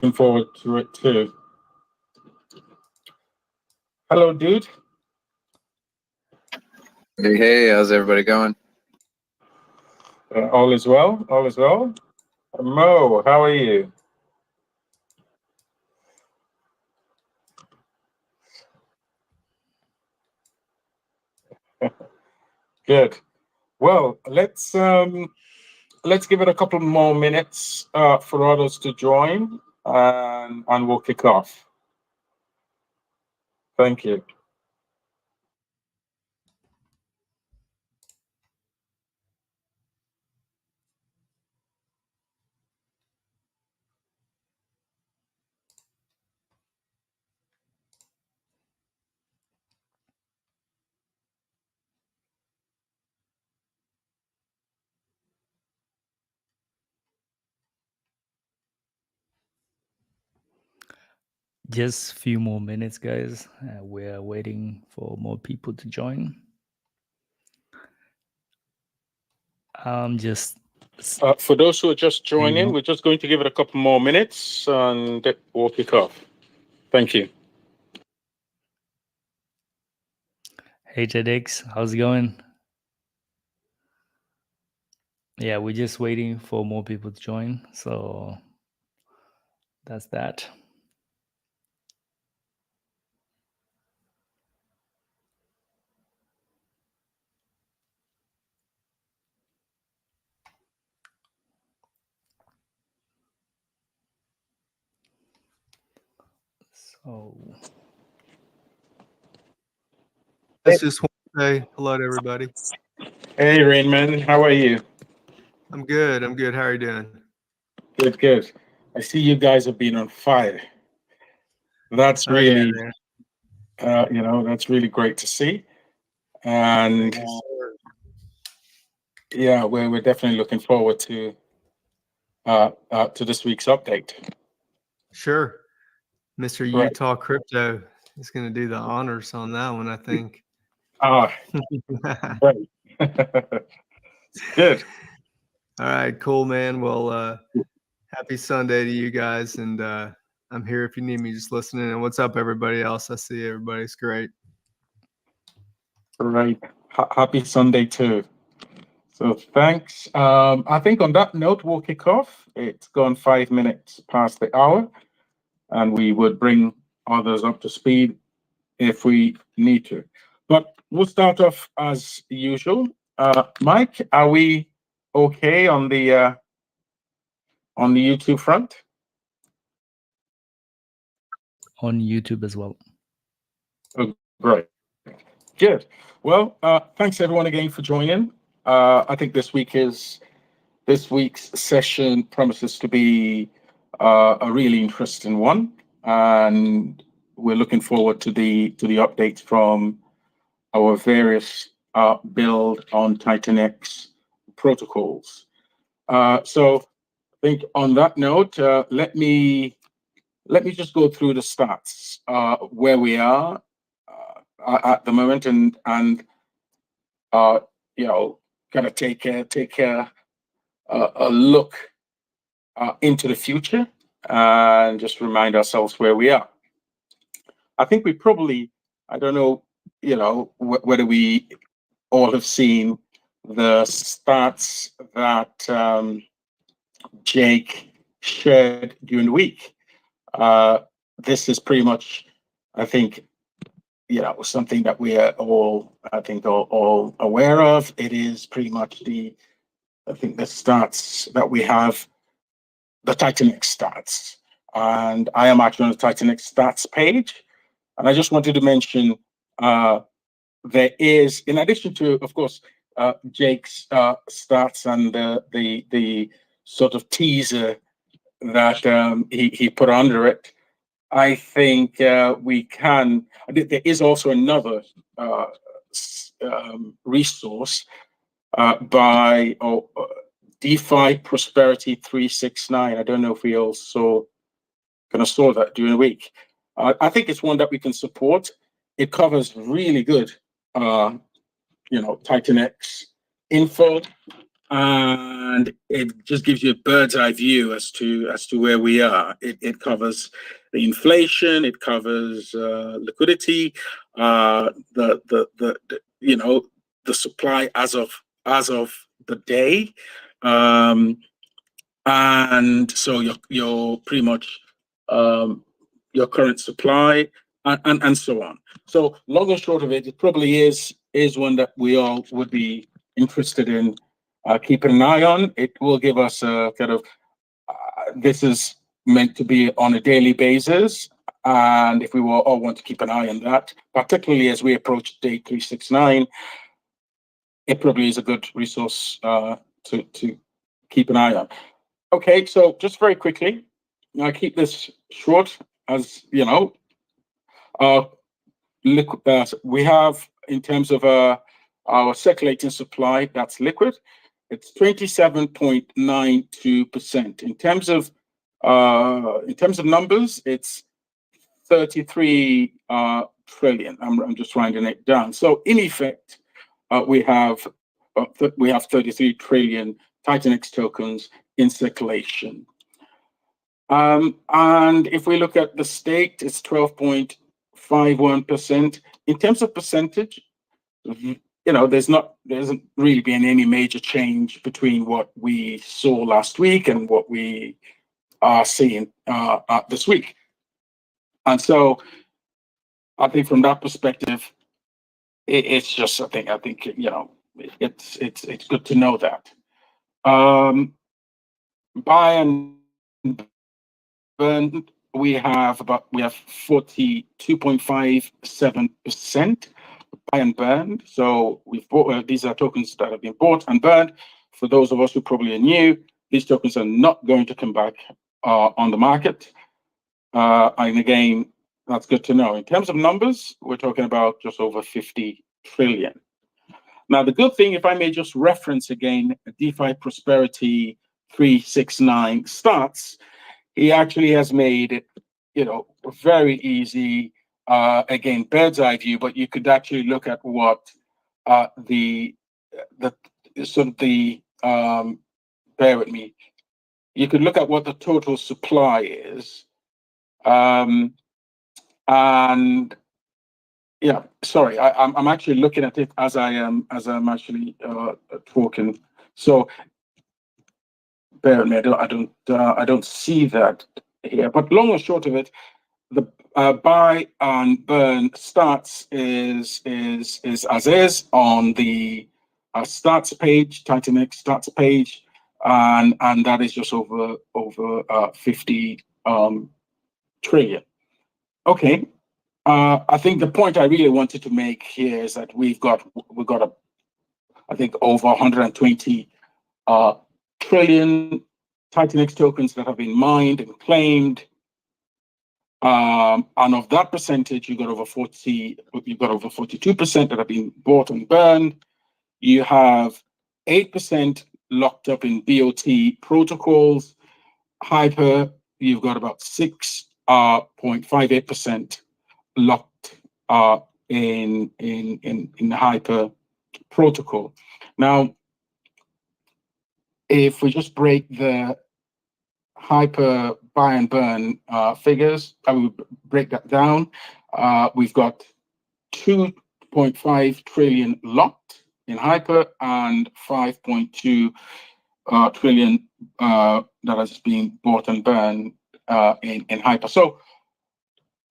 looking forward to it too. Hello, dude. Hey, how's everybody going? All is well. All is well. Mo, how are you? Good. Well, let's give it a couple more minutes for others to join, and we'll kick off. Thank you. Just a few more minutes, guys. We're waiting for more people to join. For those who are just joining, we're just going to give it a couple more minutes and we'll kick off. Thank you. Hey, TitanX, how's it going? Yeah, we're just waiting for more people to join. So that's that. So I just want to say hello to everybody. Hey, Rainman, how are you? I'm good. I'm good. How are you doing? Good, good. I see you guys have been on fire. That's really, that's really great to see. And yeah, we're definitely looking forward to this week's update. Sure. Mr. Right. Utah Crypto is going to do the honors on that one, I think. Great. Good. All right, cool, man. Well, happy Sunday to you guys. And I'm here if you need me, just listening. And what's up, everybody else? I see everybody's great. Right. Happy Sunday too. So thanks. I think on that note, we'll kick off. It's gone 5 minutes past the hour, and we would bring others up to speed if we need to. But we'll start off as usual. Mike, are we okay on the YouTube front? on YouTube as well. Oh, great. Good. Well, thanks everyone again for joining. I think this week's session promises to be a really interesting one, and we're looking forward to the updates from our various build on TitanX protocols. So I think on that note, let me just go through the stats where we are at the moment, and kind of take a look into the future and just remind ourselves where we are. I think we probably, I don't know, whether we all have seen the stats that Jake shared during the week. This is pretty much, I think, something that we are all, all aware of. It is pretty much the stats that we have, the TitanX stats. And I am actually on the TitanX stats page. And I just wanted to mention there is, in addition to, of course, Jake's stats and the sort of teaser that he put under it, I think we can. There is also another resource by DeFi Prosperity 369. I don't know if we also kind of saw that during the week. I think it's one that we can support. It covers really good, TitanX info, and it just gives you a bird's eye view as to where we are. It covers the inflation, it covers liquidity, the the supply as of the day, and so your pretty much your current supply and so on. So long and short of it, it probably is one that we all would be interested in keeping an eye on. It will give us a kind of this is meant to be on a daily basis, and if we will all want to keep an eye on that, particularly as we approach day 369, it probably is a good resource to keep an eye on. Okay, so just very quickly, I keep this short, as you know. We have, in terms of our circulating supply, that's liquid. It's 27.92%. In terms of numbers, it's 33 trillion. I'm just writing it down. So in effect, we have 33 trillion TitanX tokens in circulation. And if we look at the staked, it's 12.51%. In terms of percentage, there hasn't really been any major change between what we saw last week and what we are seeing this week. And so I think from that perspective, it's just I think it's good to know that. Buy and burn, we have 42.57% buy and burn. So we've bought these are tokens that have been bought and burned. For those of us who probably are new, these tokens are not going to come back on the market. And again, that's good to know. In terms of numbers, we're talking about just over 50 trillion. Now, the good thing, if I may just reference again, DeFi Prosperity 369 stats, he actually has made it, very easy. Again, bird's eye view, but you could actually look at what bear with me. You could look at what the total supply is, and yeah, sorry, I'm actually looking at it as I'm actually talking. So bear with me. I don't see that here. But long and short of it, the buy and burn stats is as is on the stats page, TitanX stats page, and that is just over 50 trillion. Okay. I think the point I really wanted to make here is that we've got I think over 120 trillion TitanX tokens that have been mined and claimed, and of that percentage, you've got over 42% that have been bought and burned. You have 8% locked up in BOT protocols. Hyper, you've got about 6.58% locked in the Hyper protocol. Now, if we just break the Hyper buy and burn figures, I will break that down. We've got 2.5 trillion locked in Hyper and 5.2 trillion that has been bought and burned in Hyper. So,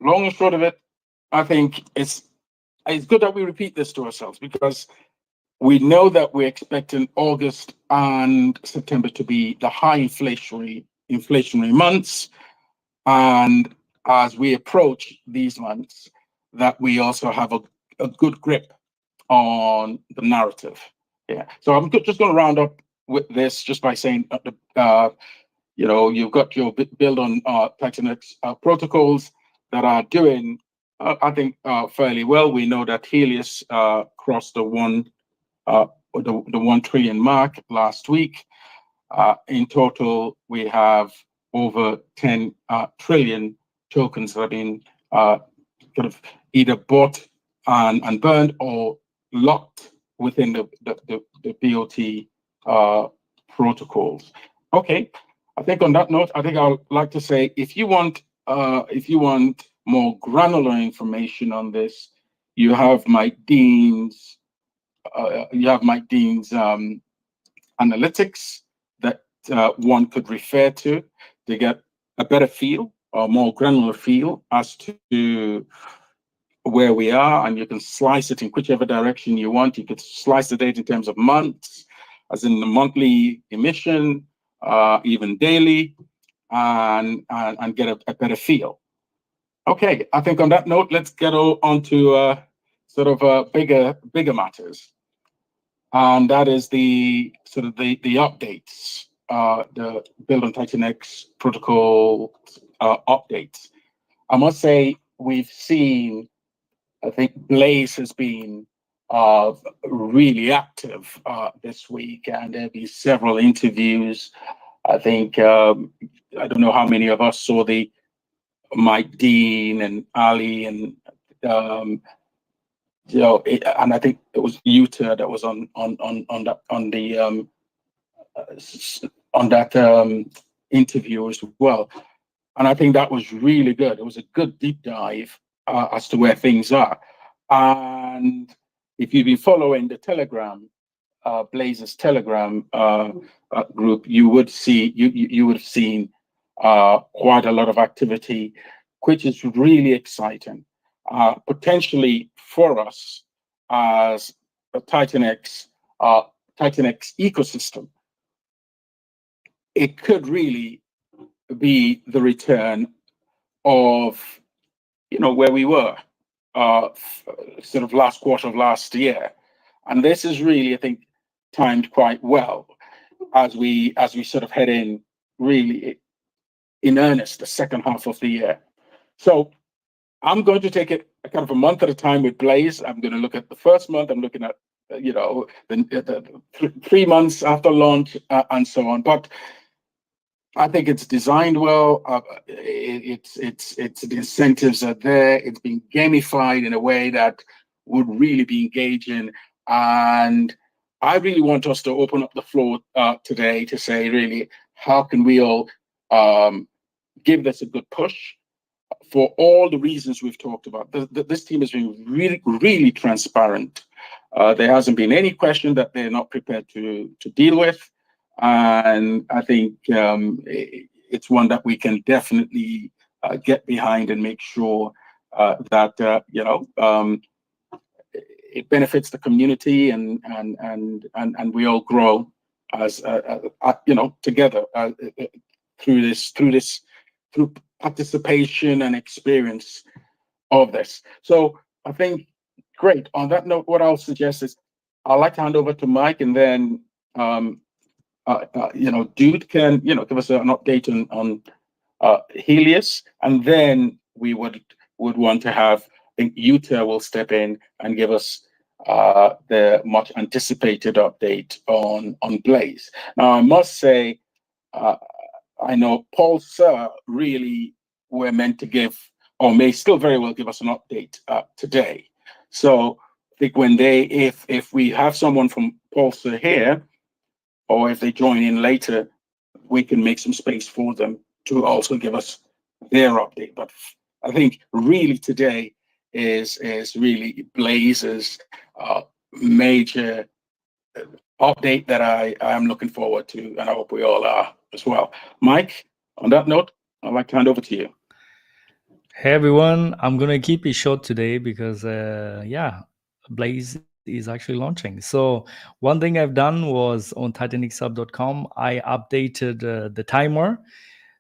long and short of it, I think it's good that we repeat this to ourselves, because we know that we're expecting August and September to be the high inflationary months, and as we approach these months, that we also have a good grip on the narrative. Yeah. So I'm just going to round up with this just by saying that you've got your build on TitanX protocols that are doing, I think, fairly well. We know that Helios crossed the 1 trillion mark last week. In total, we have over 10 trillion tokens that have been sort of either bought and burned or locked within the BOT protocols. Okay, I think on that note, I think I'd like to say if you want more granular information on this, you have Mike Dean's analytics that one could refer to get a better feel or more granular feel as to where we are, and you can slice it in whichever direction you want. You could slice the data in terms of months, as in the monthly emission, even daily, and get a better feel. Okay, I think on that note, let's get on to sort of bigger matters, and that is the updates, the build on TitanX protocol updates. I must say we've seen, I think Blaze has been really active this week, and there'll be several interviews. I think I don't know how many of us saw the Mike Dean and Ali and and I think it was Utah that was on that interview as well, and I think that was really good. It was a good deep dive as to where things are. And if you've been following the Telegram, Blaze's Telegram group, you would see you would have seen quite a lot of activity, which is really exciting, potentially for us as a TitanX ecosystem. It could really be the return of where we were sort of last quarter of last year, and this is really, I think, timed quite well as we sort of head in really in earnest the second half of the year. So I'm going to take it kind of a month at a time with Blaze. I'm going to look at the first month. I'm looking at the 3 months after launch and so on. But I think it's designed well. It's the incentives are there. It's been gamified in a way that would really be engaging. And I really want us to open up the floor today to say, really, how can we all give this a good push for all the reasons we've talked about? This team has been really, really transparent. There hasn't been any question that they're not prepared to deal with. And I think it's one that we can definitely get behind and make sure that it benefits the community and we all grow as together through participation and experience of this. So I think great. On that note, what I'll suggest is I'd like to hand over to Mike, and then Dude can give us an update on Helios, and then we would want to have, I think Utah will step in and give us the much anticipated update on Blaze. Now I must say, I know Paul Sir really were meant to give, or may still very well give us an update today. So I think if we have someone from Paul Sir here, or if they join in later, we can make some space for them to also give us their update. But I think really today is really Blaze's major update that I am looking forward to, and I hope we all are as well. Mike, on that note, I'd like to hand over to you. Hey everyone, I'm gonna keep it short today because Blaze is actually launching. So one thing I've done was on TitanXhub.com, I updated the timer.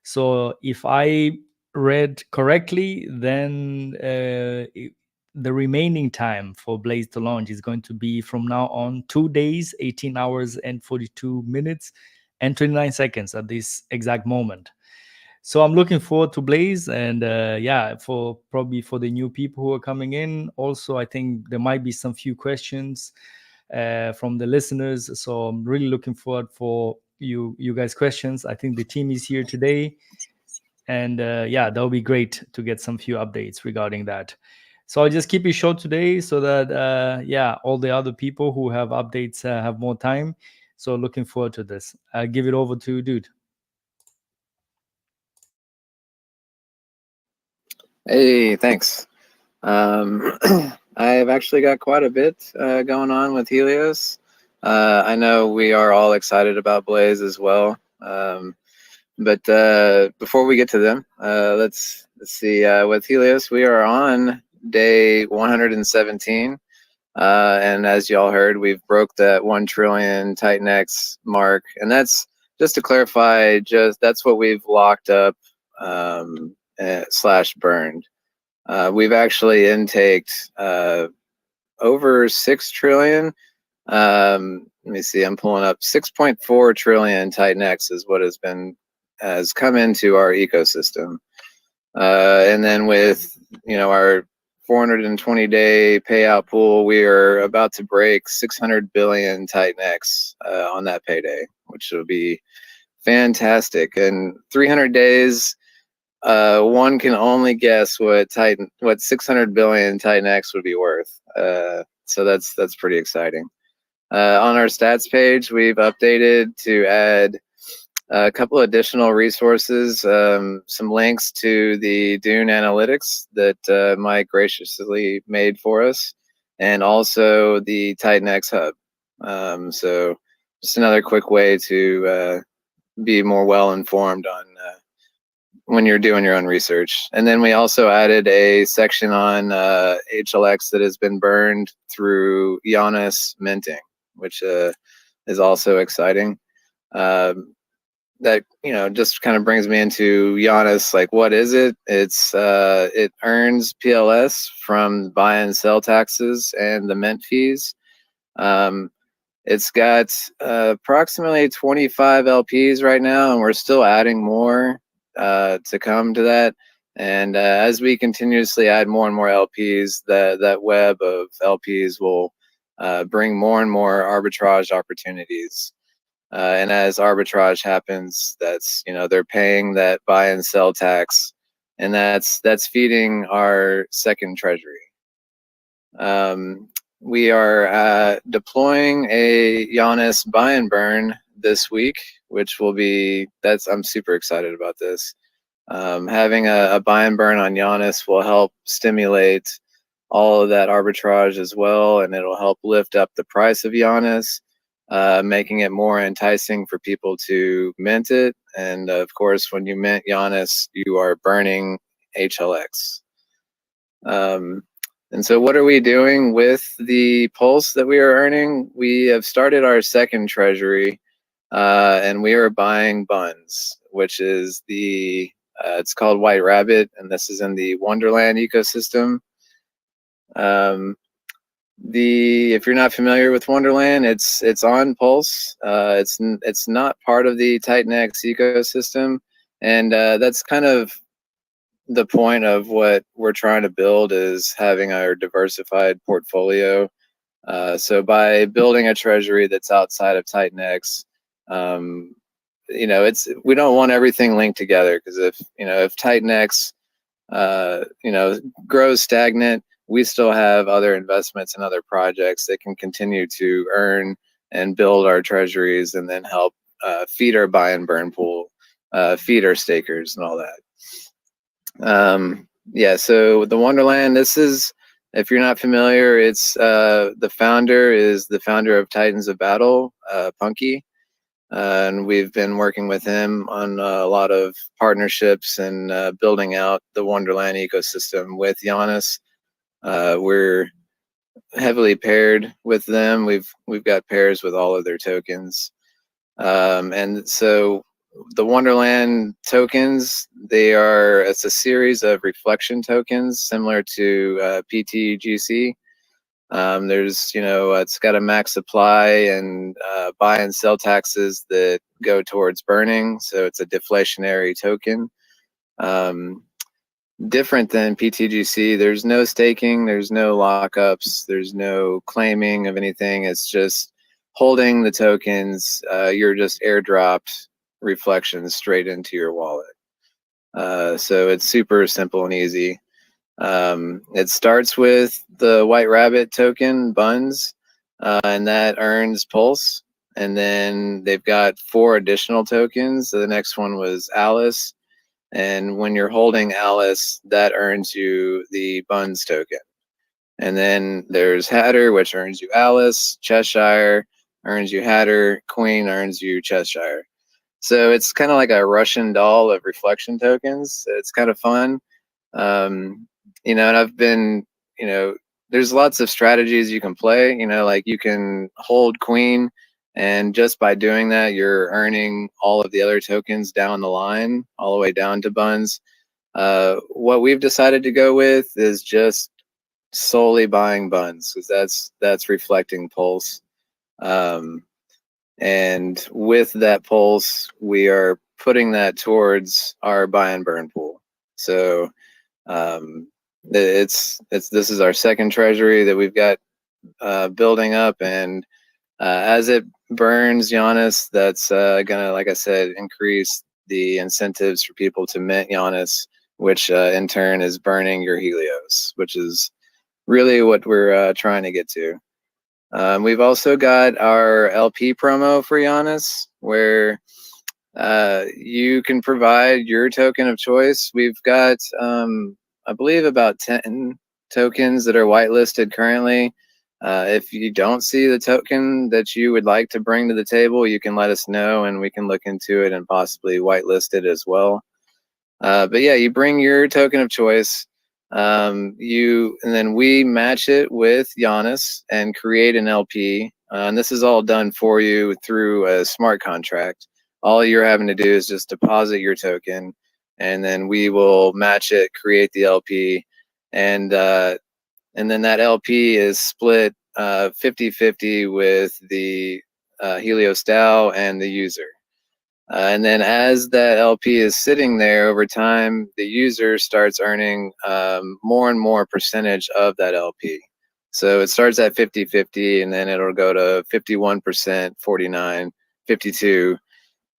So if I read correctly, then the remaining time for Blaze to launch is going to be from now on 2 days, 18 hours and 42 minutes and 29 seconds at this exact moment. So I'm looking forward to Blaze, and for the new people who are coming in. Also, I think there might be some few questions from the listeners. So I'm really looking forward for you guys' questions. I think the team is here today, and that'll be great to get some few updates regarding that. So I'll just keep it short today so that all the other people who have updates have more time. So looking forward to this. I'll give it over to you, dude. Hey, thanks. I've actually got quite a bit going on with Helios. I know we are all excited about Blaze as well. But before we get to them, let's see. With Helios, we are on day 117. And as y'all heard, we've broke that 1 trillion TitanX mark. And that's, just to clarify, that's what we've locked up / burned. We've actually intaked over 6 trillion. Let me see, I'm pulling up 6.4 trillion TitanX is what has come into our ecosystem. And then with, our 420-day payout pool, we are about to break 600 billion TitanX on that payday, which will be fantastic. And 300 days, one can only guess what 600 billion TitanX would be worth. So that's pretty exciting. On our stats page, we've updated to add a couple additional resources, some links to the Dune analytics that Mike graciously made for us, and also the TitanX hub. So just another quick way to be more well informed on when you're doing your own research. And then we also added a section on HLX that has been burned through Uniswap minting, which is also exciting. That just kind of brings me into Uniswap. Like, what is it? It earns PLS from buy and sell taxes and the mint fees. It's got approximately 25 LPs right now, and we're still adding more to come to that. And as we continuously add more and more LPs, that web of LPs will bring more and more arbitrage opportunities. And as arbitrage happens, that's, they're paying that buy and sell tax, and that's feeding our second treasury. We are deploying a Uniswap buy and burn this week, which will be, I'm super excited about this. Having a buy and burn on Uniswap will help stimulate all of that arbitrage as well, and it'll help lift up the price of Uniswap, making it more enticing for people to mint it. And of course, when you mint Uniswap, you are burning HLX. And so what are we doing with the pulse that we are earning? We have started our second treasury, and we are buying buns, which is it's called White Rabbit, and this is in the Wonderland ecosystem. If you're not familiar with Wonderland, it's on Pulse. It's not part of the TitanX ecosystem, and that's kind of the point of what we're trying to build, is having our diversified portfolio. So by building a treasury that's outside of TitanX, we don't want everything linked together, because if TitanX grows stagnant, we still have other investments and other projects that can continue to earn and build our treasuries, and then help feed our buy and burn pool, feed our stakers and all that. So the Wonderland, this is, if you're not familiar, it's the founder is the founder of Titans of Battle, Punky. And we've been working with him on a lot of partnerships and building out the Wonderland ecosystem with Uniswap. We're heavily paired with them. We've got pairs with all of their tokens. And so the Wonderland tokens, it's a series of reflection tokens similar to PTGC. There's, it's got a max supply and buy and sell taxes that go towards burning. So it's a deflationary token. Different than PTGC, there's no staking, there's no lockups, there's no claiming of anything. It's just holding the tokens. You're just airdropped reflections straight into your wallet. So it's super simple and easy. It starts with the White Rabbit token, buns, and that earns Pulse. and then they've got 4 additional tokens. So the next one was Alice, and when you're holding Alice, that earns you the Buns token. And then there's Hatter, which earns you Alice. Cheshire earns you Hatter. Queen earns you Cheshire. So it's kind of like a Russian doll of reflection tokens. It's kind of fun. You know, and I've been, you know, there's lots of strategies you can play. You know, like you can hold Queen, and just by doing that, you're earning all of the other tokens down the line, all the way down to Buns. What we've decided to go with is just solely buying Buns, because that's reflecting Pulse. And with that Pulse, we are putting that towards our buy and burn pool. So this is our second treasury that we've got building up, and as it burns Giannis, that's gonna, like I said, increase the incentives for people to mint Giannis, which in turn is burning your Helios, which is really what we're trying to get to. We've also got our LP promo for Giannis, where you can provide your token of choice. We've got, I believe, about 10 tokens that are whitelisted currently. If you don't see the token that you would like to bring to the table, you can let us know, and we can look into it and possibly whitelist it as well. But yeah, you bring your token of choice. And then we match it with Giannis and create an LP. And this is all done for you through a smart contract. All you're having to do is just deposit your token, and then we will match it, create the LP, and then that LP is split 50-50 with the Helios DAO and the user. And then as that LP is sitting there over time, the user starts earning more and more percentage of that LP. So it starts at 50-50, and then it'll go to 51%, 49, 52.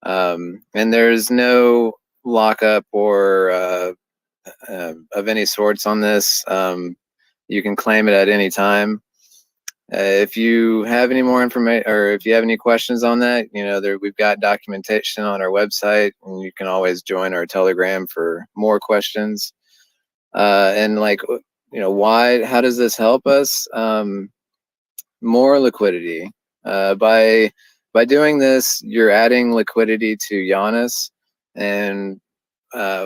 And there's no lockup or of any sorts on this. You can claim it at any time. If you have any more information, or if you have any questions on that, you know, we've got documentation on our website, and you can always join our Telegram for more questions. And like, you know, how does this help us? More liquidity. By doing this, you're adding liquidity to Giannis, and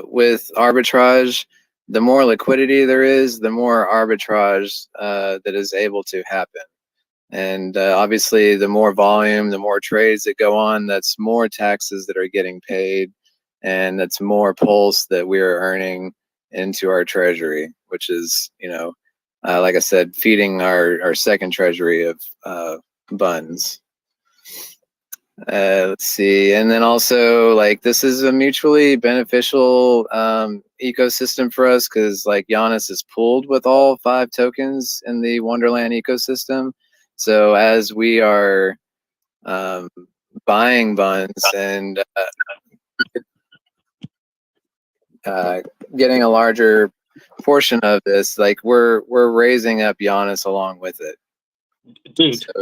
with arbitrage, the more liquidity there is, the more arbitrage that is able to happen. And obviously, the more volume, the more trades that go on, that's more taxes that are getting paid, and that's more pulse that we are earning into our treasury, which is, you know, like I said, feeding our second treasury of Buns. Let's see, and then also, like, this is a mutually beneficial ecosystem for us, because like Giannis is pooled with all 5 tokens in the Wonderland ecosystem. So as we are buying Buns and getting a larger portion of this, like we're raising up Giannis along with it. Dude, So,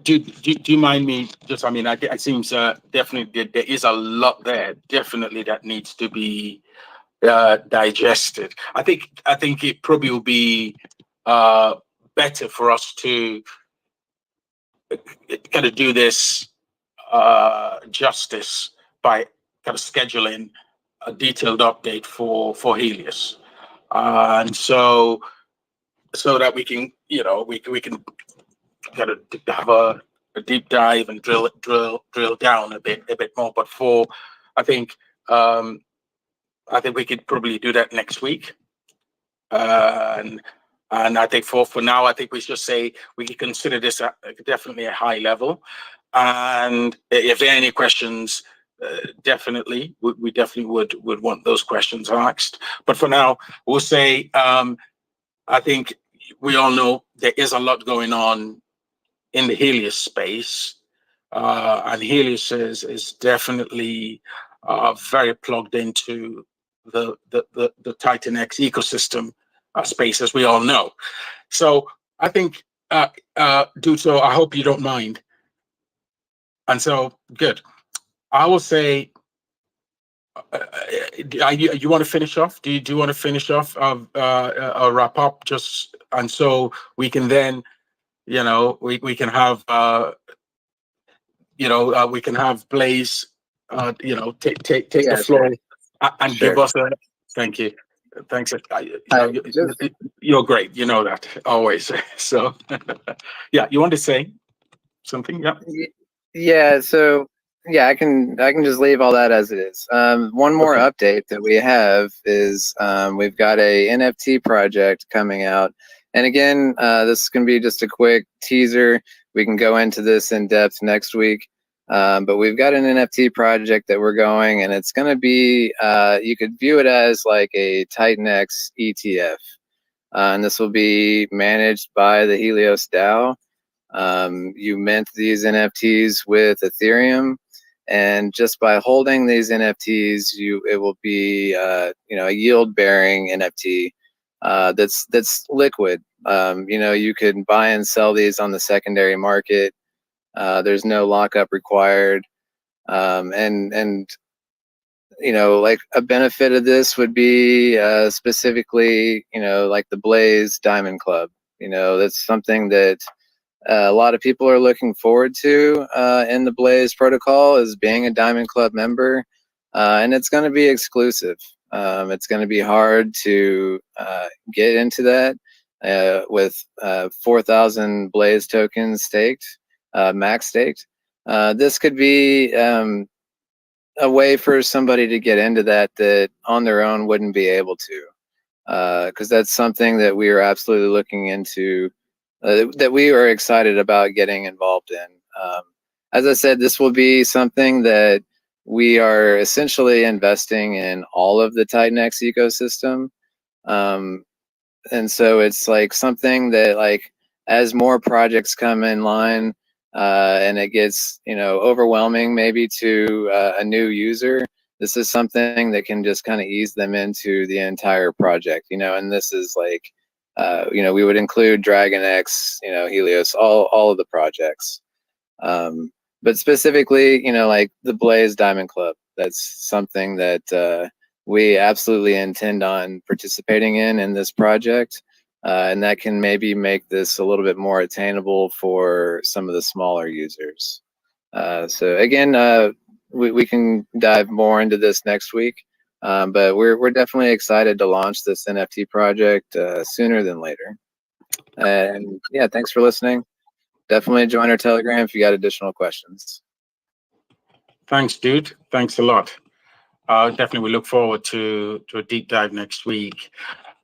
do you mind me just, I mean, it seems definitely there is a lot there, definitely, that needs to be digested. I think it probably will be better for us to kind of do this justice by kind of scheduling a detailed update for Helios, and so that we can, you know, we can kind of have a deep dive and drill down a bit more. But I think we could probably do that next week. And I think for now, I think we should say we can consider this definitely a high level. And if there are any questions, definitely, we definitely would want those questions asked. But for now, we'll say I think we all know there is a lot going on in the Helios space, and Helios is definitely very plugged into the TitanX ecosystem space, as we all know. So I think, Duto, I hope you don't mind. And so, good. I will say, you want to finish off? Do you want to finish off a wrap up? Just and so we can then, we can have we can have Blaze, take Yeah, the floor sure. and Sure. give us a thank you. Thanks. Just- You're great. You know that always. So, yeah, you want to say something? Yeah. Yeah, so yeah, I can just leave all that as it is. One more update that we have is we've got a NFT project coming out, and again, this is going to be just a quick teaser. We can go into this in depth next week, but we've got an NFT project that we're going, and it's going to be you could view it as like a TitanX ETF, and this will be managed by the Helios DAO. You mint these NFTs with Ethereum, and just by holding these NFTs, it will be a yield bearing NFT that's liquid. You can buy and sell these on the secondary market. There's no lockup required, and like a benefit of this would be specifically like the Blaze Diamond Club. That's something that a lot of people are looking forward to in the Blaze protocol is being a Diamond Club member, and it's going to be exclusive. It's going to be hard to get into that with 4,000 Blaze tokens staked, max staked. This could be a way for somebody to get into that on their own wouldn't be able to, because that's something that we are absolutely looking into. That we are excited about getting involved in. As I said, this will be something that we are essentially investing in all of the TitanX ecosystem. And so it's like something that, like, as more projects come in line and it gets, overwhelming maybe to a new user, this is something that can just kind of ease them into the entire project, and this is like, we would include DragonX, Helios, all of the projects. But specifically, like the Blaze Diamond Club, that's something that we absolutely intend on participating in this project. And that can maybe make this a little bit more attainable for some of the smaller users. So again, we can dive more into this next week. But we're definitely excited to launch this NFT project sooner than later. And yeah, thanks for listening. Definitely join our Telegram if you got additional questions. Thanks, dude. Thanks a lot. Definitely, we look forward to a deep dive next week.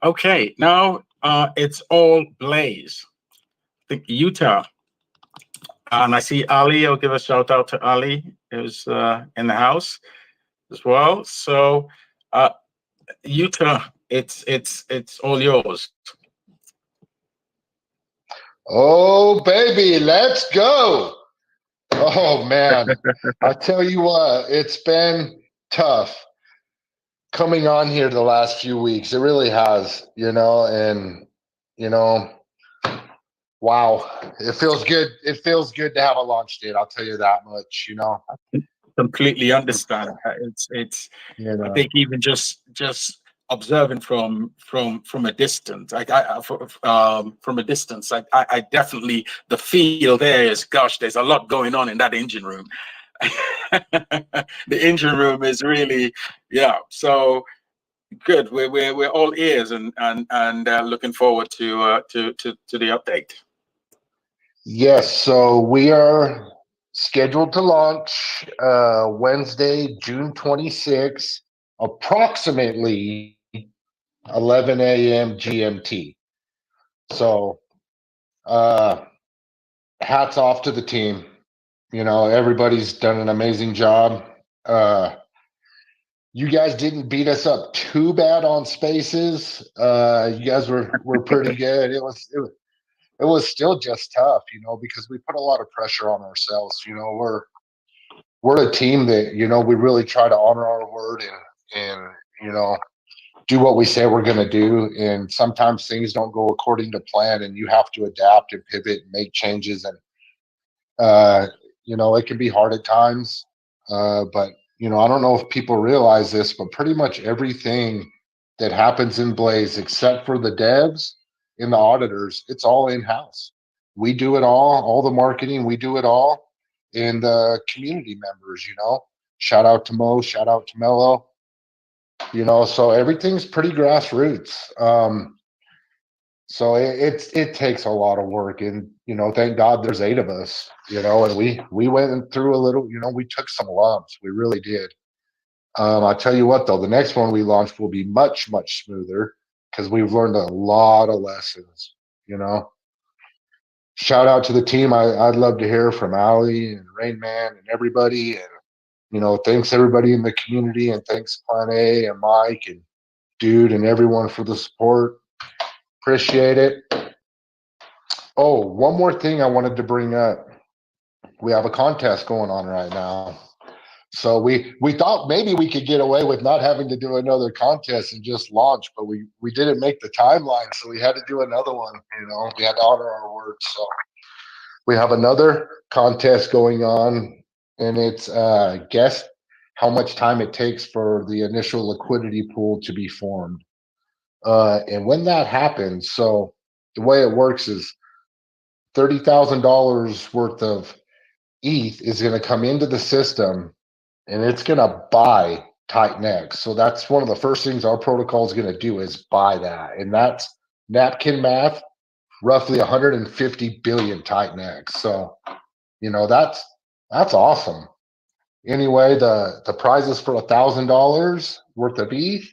Okay, now it's all Blaze. I think Utah. And I see Ali. I'll give a shout out to Ali, who's in the house as well. So, Utah, it's all yours. Oh, baby, let's go. Oh, man. I tell you what, it's been tough coming on here the last few weeks. It really has, and, wow, it feels good. It feels good to have a launch date. I'll tell you that much, Completely understand. It's I think even just observing from a distance, from a distance, I definitely, the feel there is, gosh, there's a lot going on in that engine room. The engine room is really, yeah. So good. We're all ears and looking forward to the update. Yes, so we are scheduled to launch Wednesday, June 26th, approximately 11 a.m. GMT. So hats off to the team. Everybody's done an amazing job. You guys didn't beat us up too bad on spaces. You guys were pretty good. It was still just tough, because we put a lot of pressure on ourselves. We're a team that, we really try to honor our word and do what we say we're going to do. And sometimes things don't go according to plan, and you have to adapt and pivot and make changes. And, You know, it can be hard at times, but you know, I don't know if people realize this, but pretty much everything that happens in Blaze, except for the devs and the auditors, it's all in-house. We do it all the marketing, we do it all, and community members, you know. Shout out to Mo, shout out to Mello, you know, so everything's pretty grassroots. So it takes a lot of work, and you know, thank God there's 8 of us, you know, and we went through a little, you know, we took some lumps, we really did. I'll tell you what though, the next one we launched will be much smoother because we've learned a lot of lessons, you know. Shout out to the team. I'd love to hear from Ali and Rain Man and everybody, and you know, thanks everybody in the community, and thanks Plan A and Mike and Dude and everyone for the support. Appreciate it. Oh, one more thing I wanted to bring up. We have a contest going on right now. So we thought maybe we could get away with not having to do another contest and just launch, but we didn't make the timeline, so we had to do another one. You know, we had to honor our word. So we have another contest going on, and it's guess how much time it takes for the initial liquidity pool to be formed. And when that happens, so the way it works is $30,000 worth of ETH is going to come into the system, and it's going to buy TitanX. So that's one of the first things our protocol is going to do is buy that. And that's napkin math, roughly 150 billion TitanX. So, you know, that's awesome. Anyway, the prize is for $1,000 worth of ETH.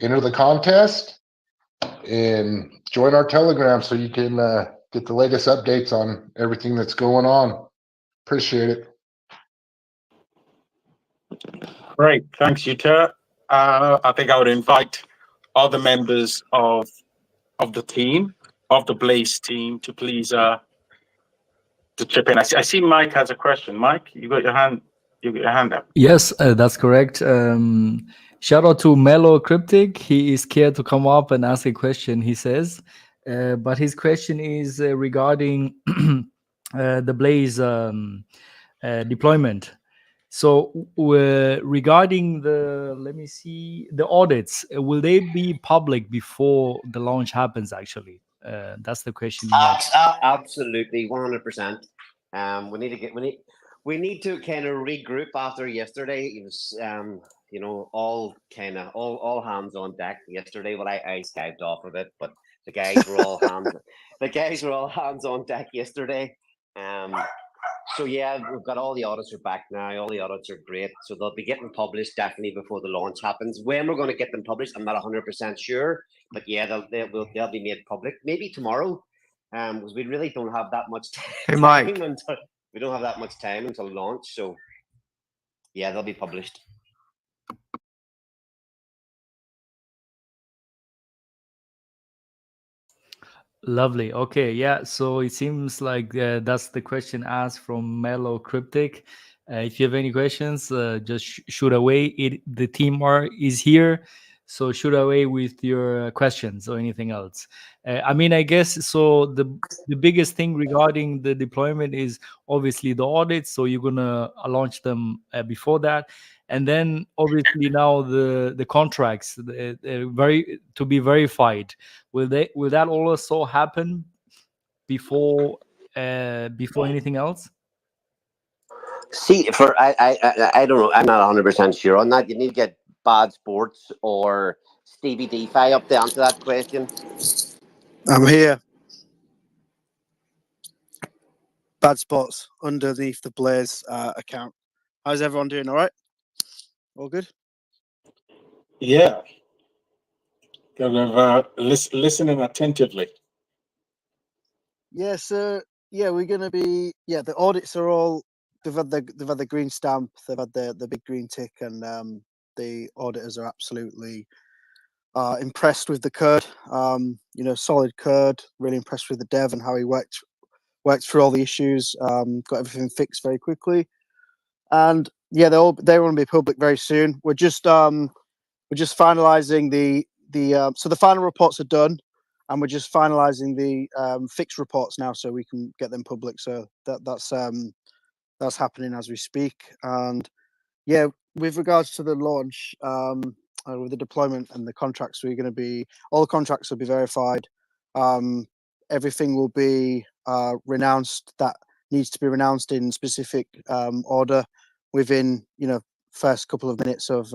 Enter the contest and join our Telegram so you can get the latest updates on everything that's going on. Appreciate it. Great, thanks, Yuta. I think I would invite other members of the team, of the Blaze team, to please to chip in. I see Mike has a question. Mike, you got your hand up. Yes, that's correct. Shout out to Mellow Cryptic. He is scared to come up and ask a question, he says. But his question is regarding the Blaze deployment. So regarding the audits, will they be public before the launch happens, actually? That's the question. Absolutely, 100%. We need to kind of regroup after yesterday. It was, you know, all hands on deck yesterday. Well, I skived off of it, but the guys were all hands on deck yesterday. So yeah, we've got all the audits are back now. All the audits are great. So they'll be getting published definitely before the launch happens. When we're going to get them published, I'm not 100% sure. But yeah, they'll be made public. Maybe tomorrow, because we really don't have that much time. Hey, Mike. We don't have that much time until launch. So yeah, they'll be published. Lovely. Okay. Yeah. So it seems like that's the question asked from Mellow Cryptic. If you have any questions, just shoot away. The team is here, so shoot away with your questions or anything else. I mean, I guess so. The biggest thing regarding the deployment is obviously the audits. So you're gonna launch them before that, and then obviously now the contracts to be verified. Will that also happen before anything else? See, I don't know. I'm not 100% sure on that. You need to get Bad Sports or Stevie DeFi up to answer that question. I'm here. Bad Spots underneath the Blaze account. How's everyone doing? All right? All good? Yeah. Kind of listening attentively. Yeah, so yeah, we're gonna be the audits are all they've had the green stamp, they've had the big green tick, and the auditors are absolutely impressed with the curd. You know, solid curd, really impressed with the dev and how he worked through all the issues, got everything fixed very quickly. And yeah, they want to be public very soon. We're just finalizing the so the final reports are done. and we're just finalizing the fixed reports now, so we can get them public. So that's happening as we speak. And yeah, with regards to the launch, with the deployment and the contracts, all the contracts will be verified. Everything will be renounced that needs to be renounced in specific order within first couple of minutes of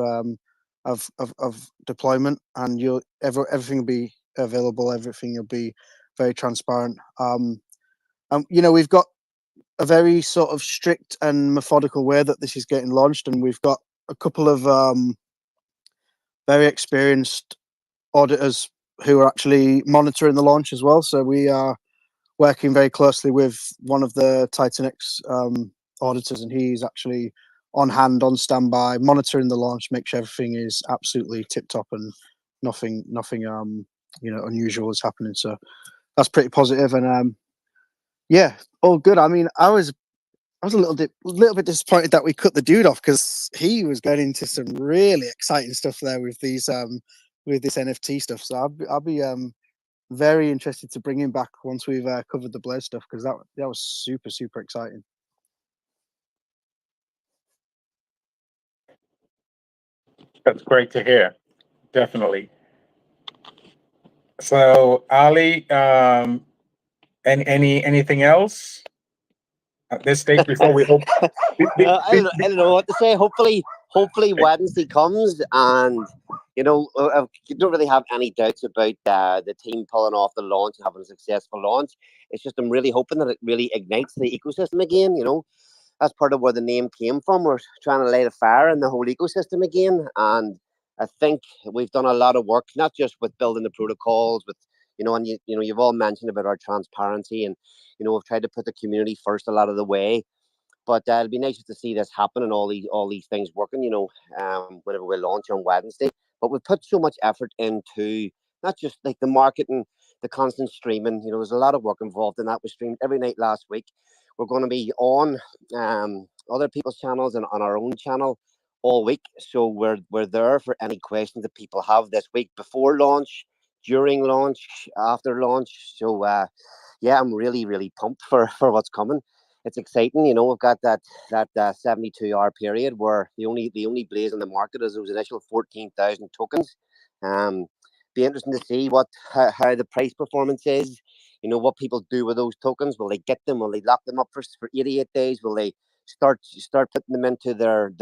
deployment, and everything will be available. Everything will be very transparent. We've got a very sort of strict and methodical way that this is getting launched, and we've got a couple of very experienced auditors who are actually monitoring the launch as well. So we are working very closely with one of the TitanX auditors, and he's actually on hand, on standby, monitoring the launch, make sure everything is absolutely tip top and nothing unusual is happening. So that's pretty positive, and yeah, all good. I mean, I was a little bit disappointed that we cut the dude off, because he was getting into some really exciting stuff there with these with this NFT stuff. So I'll be very interested to bring him back once we've covered the Blaze stuff, because that was super exciting. That's great to hear. Definitely. So, Ali, anything else at this stage before we hope? I don't know what to say. Hopefully Wednesday comes, and you don't really have any doubts about the team pulling off the launch and having a successful launch. It's just I'm really hoping that it really ignites the ecosystem again. That's part of where the name came from. We're trying to light a fire in the whole ecosystem again, and I think we've done a lot of work, not just with building the protocols, with and you've all mentioned about our transparency, and we've tried to put the community first a lot of the way. But it'll be nice to see this happen and all these things working, whenever we launch on Wednesday. But we've put so much effort into not just like the marketing, the constant streaming. There's a lot of work involved in that. We streamed every night last week. We're going to be on other people's channels and on our own channel all week. So we're there for any questions that people have this week, before launch, during launch, after launch. So yeah, I'm really pumped for what's coming. It's exciting. We've got that 72-hour period where the only Blaze on the market is those initial 14,000 tokens. Be interesting to see how the price performance is. What people do with those tokens. Will they get them? Will they lock them up for 88 days? Will they start putting them into their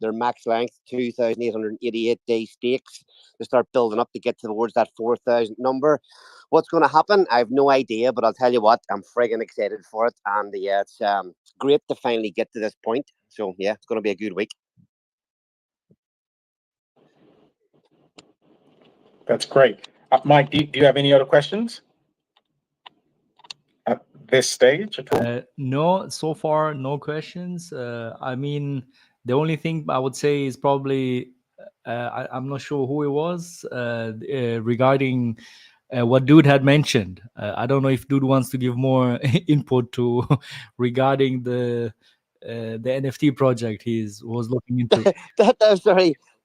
max length 2,888 day stakes to start building up to get towards that 4,000 number? What's going to happen? I have no idea, but I'll tell you what, I'm friggin' excited for it, and yeah, it's great to finally get to this point. So yeah, it's going to be a good week. That's great. Mike, do you have any other questions at this stage at all? No, so far no questions. I mean, the only thing I would say is probably I'm not sure who it was regarding what Dude had mentioned. I don't know if Dude wants to give more input to regarding the NFT project he was looking into.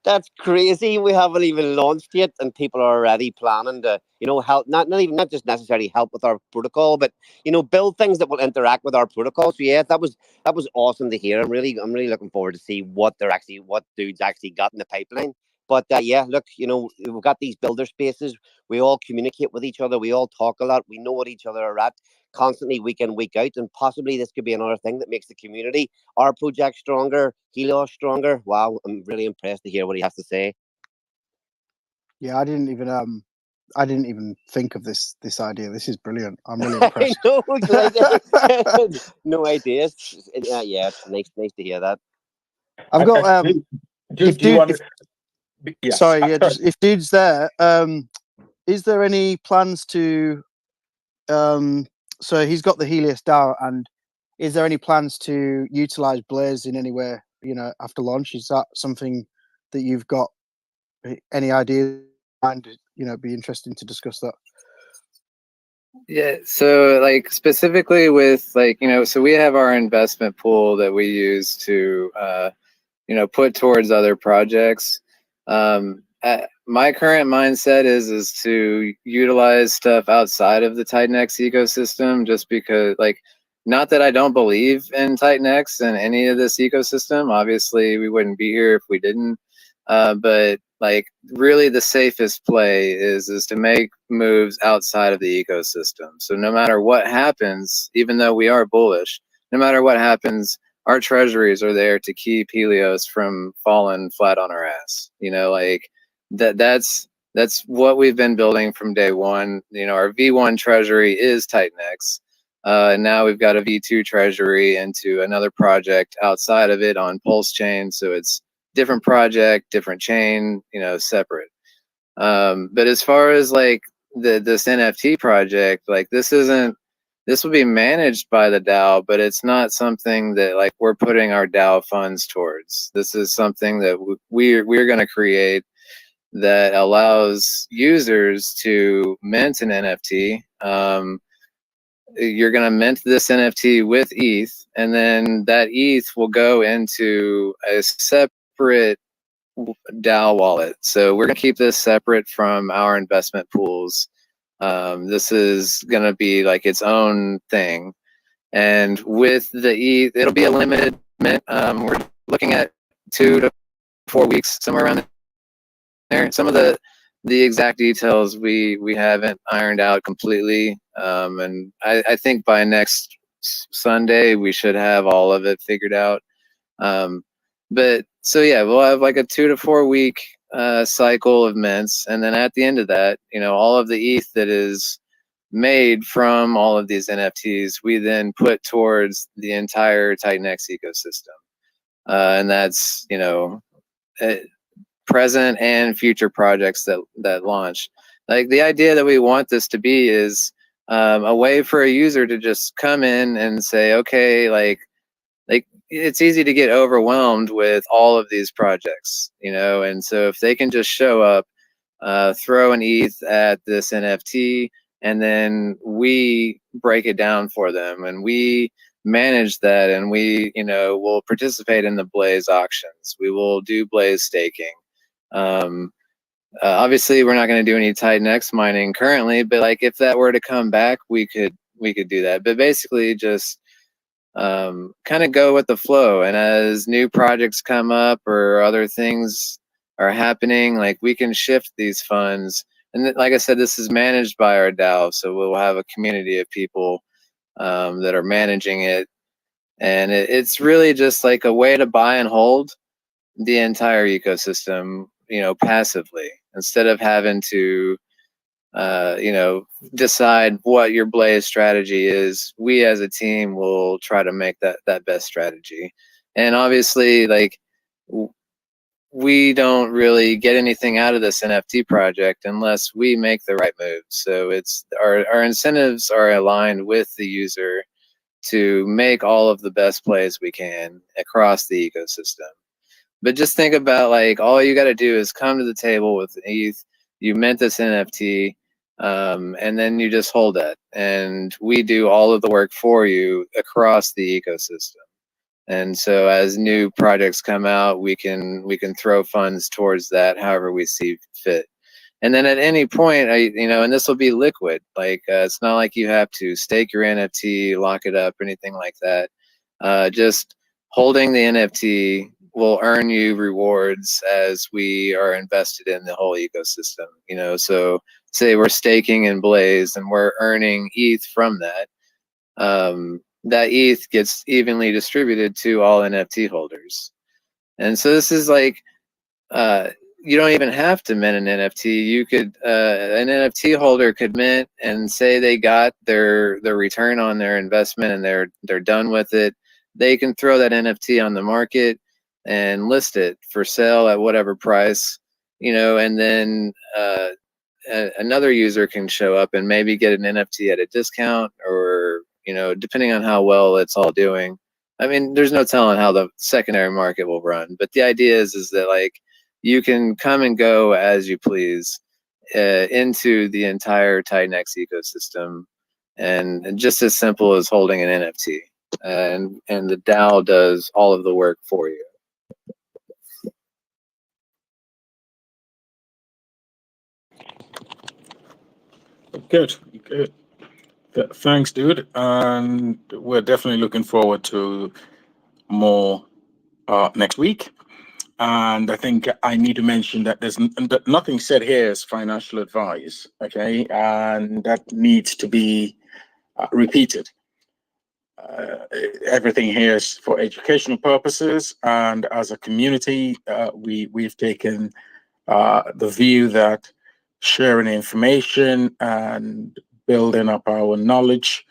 That's crazy. We haven't even launched yet, and people are already planning to, help. Not just necessarily help with our protocol, but build things that will interact with our protocol. So yeah, that was awesome to hear. I'm really looking forward to see what Dude's actually got in the pipeline. But yeah, look, we've got these builder spaces. We all communicate with each other. We all talk a lot. We know what each other are at constantly, week in, week out. And possibly this could be another thing that makes the community, our project, stronger, Helios stronger. Wow, I'm really impressed to hear what he has to say. Yeah, I didn't even think of this idea. This is brilliant. I'm really impressed. I know, no ideas. Yeah, it's nice to hear that. I've got Yes. Sorry, yeah, just if Dude's there, is there any plans to so he's got the Helios DAO, and is there any plans to utilize Blaze in any way, after launch? Is that something that you've got any ideas, and be interesting to discuss that? Yeah, so like specifically with so we have our investment pool that we use to put towards other projects. my current mindset is to utilize stuff outside of the TitanX ecosystem, just because, like, not that I don't believe in TitanX and any of this ecosystem. Obviously, we wouldn't be here if we didn't. But like, really, the safest play is to make moves outside of the ecosystem. So no matter what happens, even though we are bullish, no matter what happens, our treasuries are there to keep Helios from falling flat on our ass. You know, like that's what we've been building from day one. You know, our V1 treasury is TitanX. And now we've got a V2 treasury into another project outside of it on Pulse Chain. So it's different project, different chain, you know, separate. But as far as like this NFT project, like this will be managed by the DAO, but it's not something that like we're putting our DAO funds towards. This is something that we're going to create that allows users to mint an NFT. You're going to mint this NFT with ETH, and then that ETH will go into a separate DAO wallet. So we're going to keep this separate from our investment pools. This is going to be like its own thing. And with the ETH, it'll be a limited mint. We're looking at 2 to 4 weeks, somewhere around there. Some of the exact details we haven't ironed out completely. And I think by next Sunday, we should have all of it figured out. But so yeah, we'll have like a 2 to 4 week cycle of mints, and then at the end of that, you know, all of the ETH that is made from all of these NFTs, we then put towards the entire TitanX ecosystem, and that's, you know, present and future projects that launch. Like the idea that we want this to be is a way for a user to just come in and say, okay, like it's easy to get overwhelmed with all of these projects, you know, and so if they can just show up, throw an ETH at this NFT, and then we break it down for them, and we manage that, and we, you know, will participate in the Blaze auctions. We will do Blaze staking. Obviously, we're not going to do any TitanX mining currently, but like if that were to come back, we could do that. But basically, just kind of go with the flow, and as new projects come up or other things are happening, like we can shift these funds. And like I said, this is managed by our DAO, so we'll have a community of people that are managing it, and it's really just like a way to buy and hold the entire ecosystem, you know, passively, instead of having to you know, decide what your Blaze strategy is. We as a team will try to make that best strategy. And obviously, like, we don't really get anything out of this NFT project unless we make the right moves. So it's our incentives are aligned with the user to make all of the best plays we can across the ecosystem. But just think about, like, all you got to do is come to the table with ETH, you mint this NFT, and then you just hold it, and we do all of the work for you across the ecosystem. And so as new projects come out, we can throw funds towards that however we see fit. And then at any point, you know, and this will be liquid. Like it's not like you have to stake your NFT, lock it up, or anything like that. Just holding the NFT will earn you rewards as we are invested in the whole ecosystem. You know, so say we're staking in Blaze and we're earning ETH from that. That ETH gets evenly distributed to all NFT holders. And so this is like, you don't even have to mint an NFT. You could, an NFT holder could mint and say they got their return on their investment and they're done with it. They can throw that NFT on the market and list it for sale at whatever price, you know, and then another user can show up and maybe get an NFT at a discount, or, you know, depending on how well it's all doing. I mean, there's no telling how the secondary market will run, but the idea is that, like, you can come and go as you please into the entire TitanX ecosystem, and just as simple as holding an NFT, and the DAO does all of the work for you. Good. Thanks, dude. And we're definitely looking forward to more next week. And I think I need to mention that that nothing said here is financial advice, okay? And that needs to be repeated. Everything here is for educational purposes, and as a community, we've taken the view that sharing information and building up our knowledge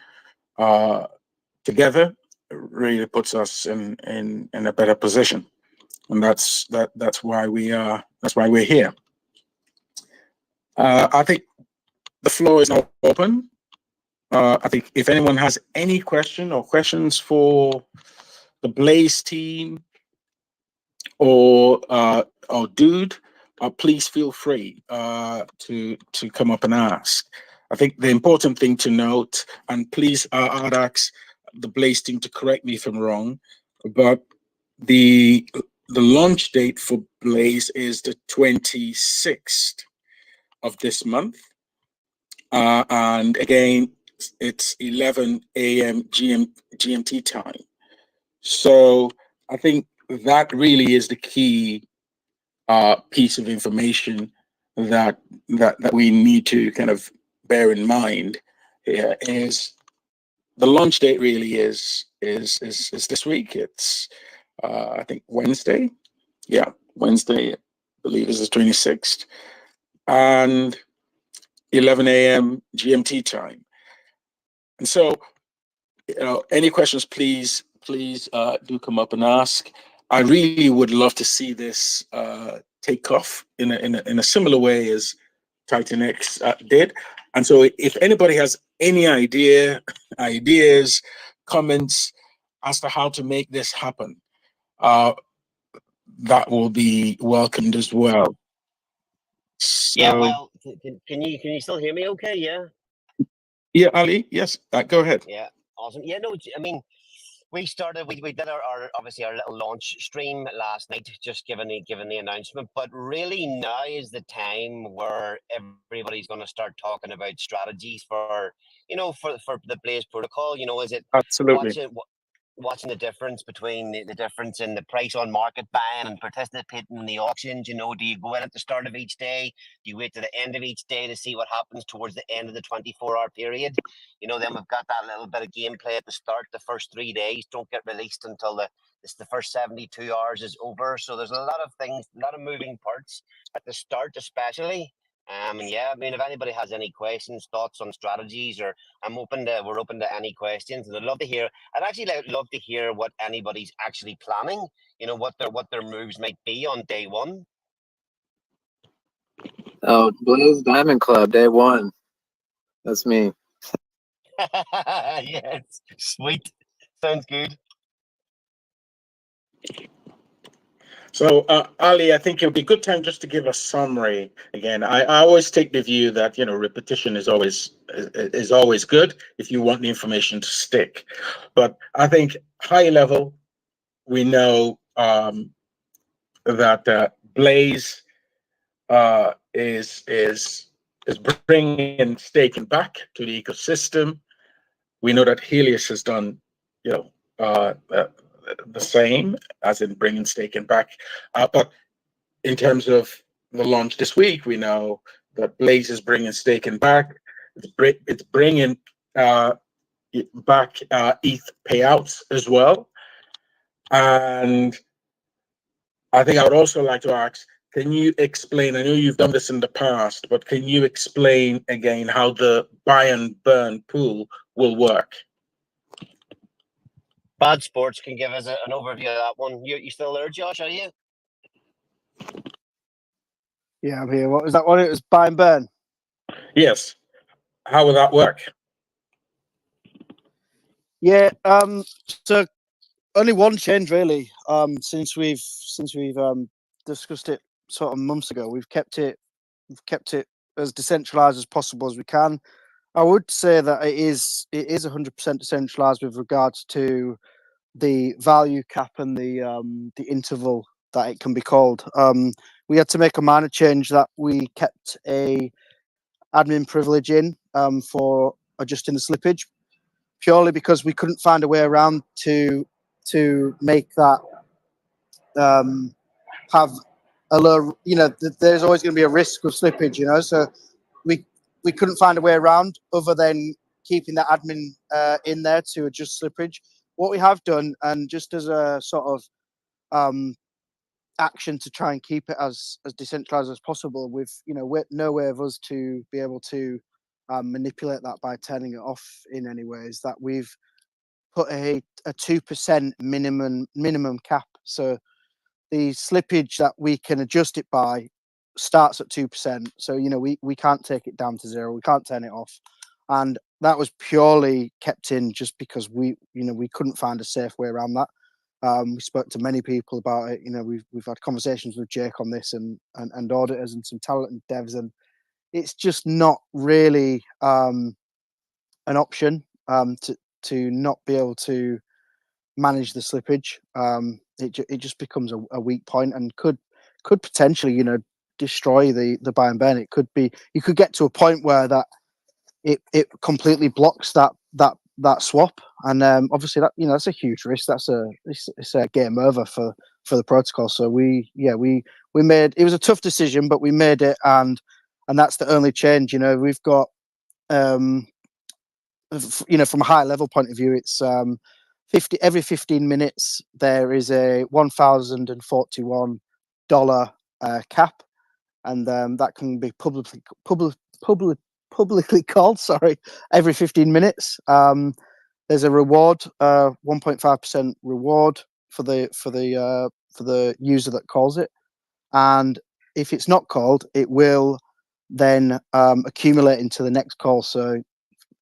together really puts us in a better position, and that's why we're here. I think the floor is now open. I think if anyone has any questions for the Blaze team or Dude, please feel free to come up and ask. I think the important thing to note, and please, I'd ask the Blaze team to correct me if I'm wrong, but the launch date for Blaze is the 26th of this month, and again, it's 11 a.m. GMT time. So I think that really is the key piece of information that we need to kind of bear in mind here. Is the launch date really is this week? It's I think Wednesday. Yeah, Wednesday, I believe, is the 26th, and 11 a.m. GMT time. And so, any questions, please do come up and ask. I really would love to see this take off in a similar way as TitanX did. And so, if anybody has any ideas, comments as to how to make this happen, that will be welcomed as well. So, Yeah, well, can you still hear me okay? Yeah. Yeah, Ali, yes, go ahead. Yeah, awesome. Yeah, no, I mean, we did our obviously our little launch stream last night, just given the announcement. But really, now is the time where everybody's going to start talking about strategies for the Blaze protocol. Is it Absolutely. watching the difference between the difference in the price on market buying and participating in the auctions? Do you go in at the start of each day? Do you wait to the end of each day to see what happens towards the end of the 24-hour period? Then we've got that little bit of gameplay at the start. The first 3 days don't get released until the first 72 hours is over. So there's a lot of things, a lot of moving parts at the start, especially. And yeah, I mean, if anybody has any questions, thoughts on strategies, or we're open to any questions, and I'd actually love to hear what anybody's actually planning. What their moves might be on day one. Oh, Blaze Diamond Club, day one. That's me. Yes, sweet. Sounds good. So, Ali, I think it would be a good time just to give a summary again. I always take the view that repetition is always good if you want the information to stick. But I think high level, we know that Blaze is bringing staking back to the ecosystem. We know that Helios has done the same, as in bringing staking back, but in terms of the launch this week, we know that Blaze is bringing staking back. It's bringing back ETH payouts as well. And I think I would also like to ask, can you explain, I know you've done this in the past, but can you explain again how the buy and burn pool will work? Bad Sports can give us an overview of that one. You still there, Josh? Are you? Yeah, I'm here. What was that one? It was buy and burn. Yes. How will that work? Yeah. So only one change really. Since we've discussed it sort of months ago, we've kept it as decentralized as possible as we can. I would say that it is 100% decentralized with regards to the value cap and the interval that it can be called. We had to make a minor change that we kept a admin privilege in for adjusting the slippage, purely because we couldn't find a way around to make that have a low. There's always going to be a risk of slippage. So we couldn't find a way around other than keeping the admin in there to adjust slippage. What we have done, and just as a sort of action to try and keep it as decentralized as possible, with no way of us to be able to manipulate that by turning it off in any way, is that we've put a 2% minimum cap. So the slippage that we can adjust it by starts at 2%. So we can't take it down to 0. We can't turn it off, and that was purely kept in just because we couldn't find a safe way around that. We spoke to many people about it. We've had conversations with Jake on this and auditors and some talented devs, and it's just not really an option to not be able to manage the slippage. It just becomes a weak point and could potentially destroy the buy and burn. It could be, you could get to a point where that it completely blocks that swap, and obviously that that's a huge risk. It's a game over for the protocol. So we made, it was a tough decision, but we made it, and that's the only change. We've got from a high level point of view, it's every 15 minutes there is a $1,041 cap, and that can be publicly called, every 15 minutes. There's a reward, 1.5% reward for the user that calls it, and if it's not called, it will then accumulate into the next call. So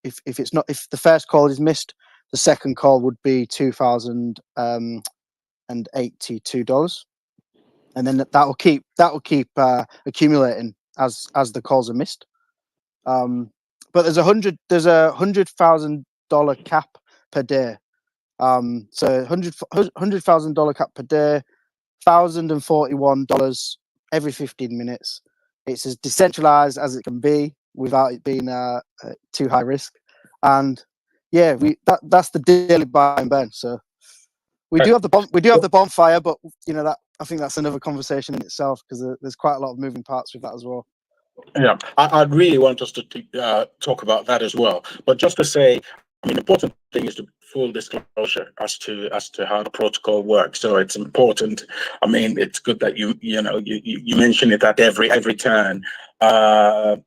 if the first call is missed, the second call would be $2,082, and then that will keep accumulating as the calls are missed. But there's $100,000 cap per day. So $100,000 cap per day, $1,041 every 15 minutes. It's as decentralized as it can be without it being too high risk. And that's the daily buy and burn. So we do have the bonfire, but that, I think that's another conversation in itself, because there's quite a lot of moving parts with that as well. Yeah, I'd really want us to talk about that as well. But just to say, the important thing is the full disclosure as to how the protocol works. So it's important. It's good that you mention it at every turn, and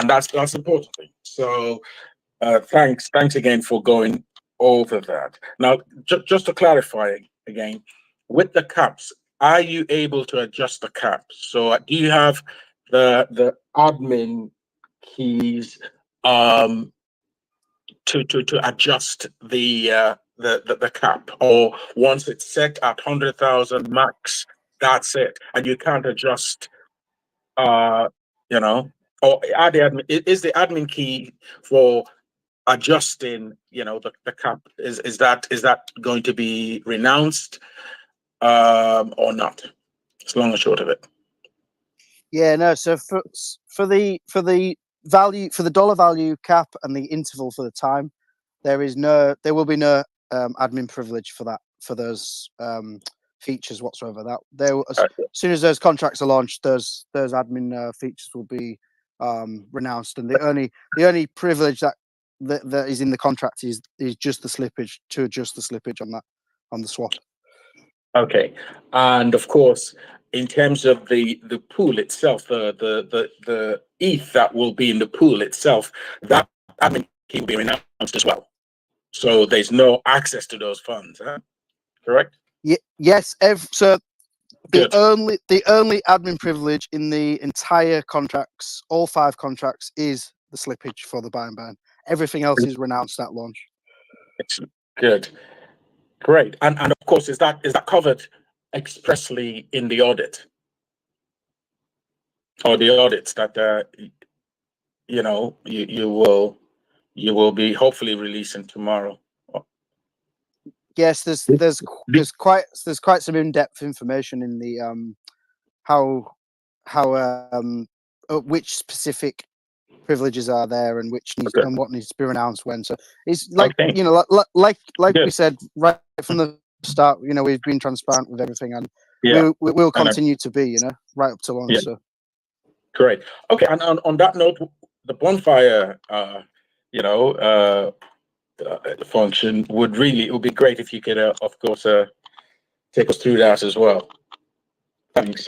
that's important thing. So thanks again for going over that. Now, just to clarify again, with the caps, are you able to adjust the caps? So do you have the admin keys to adjust the cap, or once it's set at 100,000 max, that's it, and you can't adjust or are the admin, is the admin key for adjusting the cap, is that going to be renounced or not? It's long and short of it. Yeah, no. So for the value, for the dollar value cap and the interval for the time, there will be no admin privilege for those features whatsoever. As soon as those contracts are launched, those admin features will be renounced, and the only privilege that is in the contract is just the slippage, to adjust the slippage on the swap. Okay, and of course, in terms of the pool itself, the ETH that will be in the pool itself, that admin key will be renounced as well. So there's no access to those funds, huh? Correct? Yes. So the only admin privilege in the entire contracts, all 5 contracts, is the slippage for the buy and burn. Everything else is renounced at launch. Excellent. Good. Great. And of course, is that covered expressly in the audit, or the audits that you will be hopefully releasing tomorrow? Yes, there's quite some in-depth information in the how which specific privileges are there and which needs Okay. and what needs to be renounced when. So it's like Okay. you know, like we Good. said right from the start. You know, we've been transparent with everything, and Yeah. we will And continue to be. You know, right up to launch. Yeah. So Great. Okay. And on that note, the bonfire, function it would be great if you could, of course, take us through that as well. Thanks.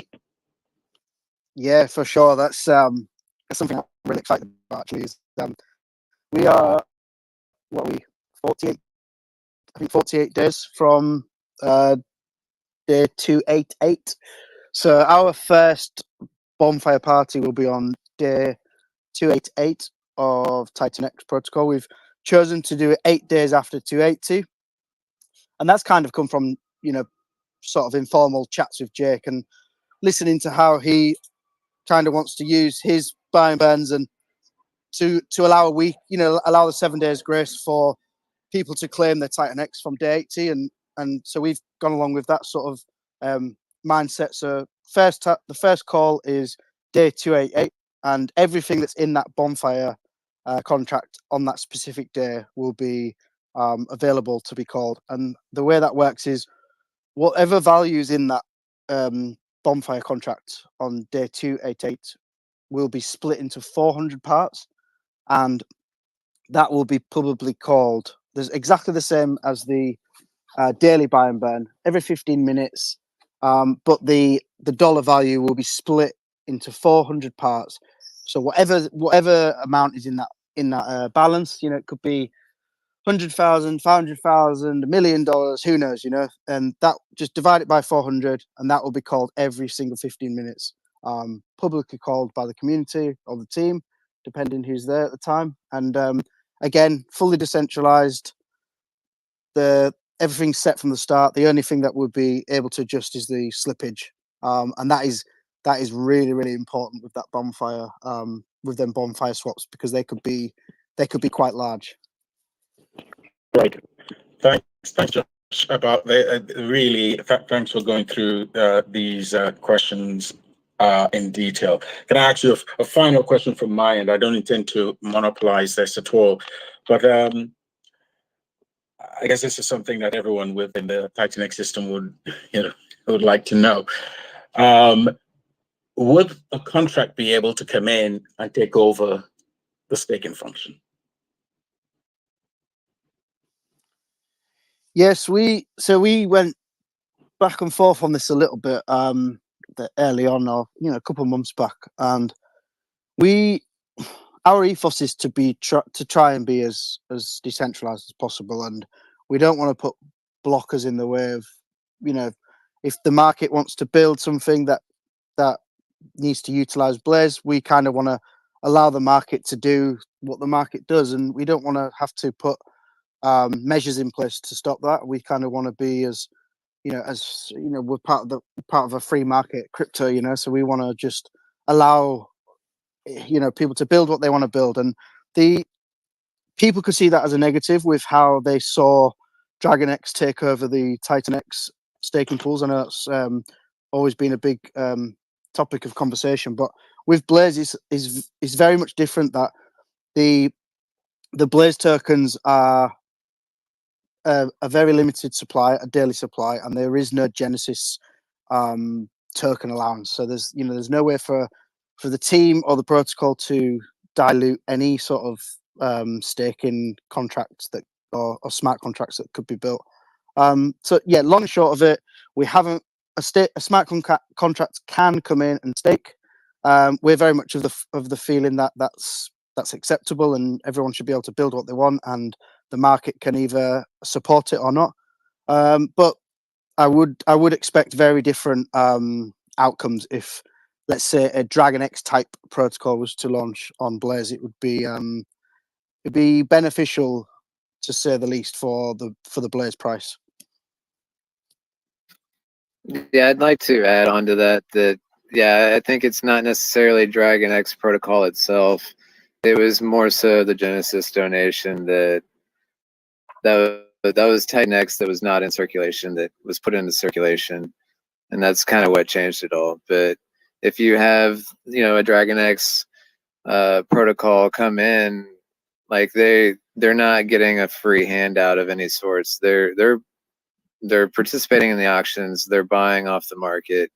yeah, for sure. That's something I'm really excited about. Actually, is we are 48. I think 48 days from day 288. So our first bonfire party will be on day 288 of TitanX protocol. We've chosen to do it 8 days after 280, and that's kind of come from sort of informal chats with Jake and listening to how he kind of wants to use his buy and burns and to allow a week, allow the 7 days grace for people to claim their TitanX from day 80, and so we've gone along with that sort of mindset. So the first call is day 288, and everything that's in that bonfire contract on that specific day will be available to be called. And the way that works is whatever values in that bonfire contract on day 288 will be split into 400 parts, and that will be publicly called. There's exactly the same as the daily buy and burn every 15 minutes, but the dollar value will be split into 400 parts. So whatever amount is in that balance, it could be 100,000, 500,000, $1 million, who knows, and that just divide it by 400, and that will be called every single 15 minutes, publicly called by the community or the team, depending who's there at the time. And again, fully decentralized. Everything's set from the start. The only thing that would be able to adjust is the slippage, and that is really, really important with that bonfire, with them bonfire swaps, because they could be quite large. Right. Thanks, Josh. About thanks for going through these questions in detail. Can I ask you a final question from my end? I don't intend to monopolize this at all, but I guess this is something that everyone within the TitanX system would like to know. Would a contract be able to come in and take over the staking function? Yes, we went back and forth on this a little bit early on, or a couple of months back, and our ethos is to try and be as decentralized as possible, and we don't want to put blockers in the way of, if the market wants to build something that needs to utilize Blaze, we kind of want to allow the market to do what the market does, and we don't want to have to put measures in place to stop that. We kind of want to be we're part of a free market crypto, so we want to just allow people to build what they want to build. And the people could see that as a negative with how they saw DragonX take over the TitanX staking pools. I know it's always been a big topic of conversation, but with Blaze is very much different. That the Blaze tokens are a very limited supply, a daily supply, and there is no Genesis token allowance. So there's no way for the team or the protocol to dilute any sort of staking contracts or smart contracts that could be built. So yeah, long and short of it, we haven't a smart contract can come in and stake. We're very much of the feeling that that's acceptable, and everyone should be able to build what they want, and the market can either support it or not. But I would expect very different outcomes if, let's say, a DragonX type protocol was to launch on Blaze. It would be beneficial, to say the least, for the Blaze price. Yeah, I'd like to add on to that. Yeah, I think it's not necessarily DragonX protocol itself. It was more so the Genesis donation that was TitanX that was not in circulation, that was put into circulation, and that's kind of what changed it all. But if you have a DragonX protocol come in, like they're not getting a free handout of any sorts. They're participating in the auctions. They're buying off the market,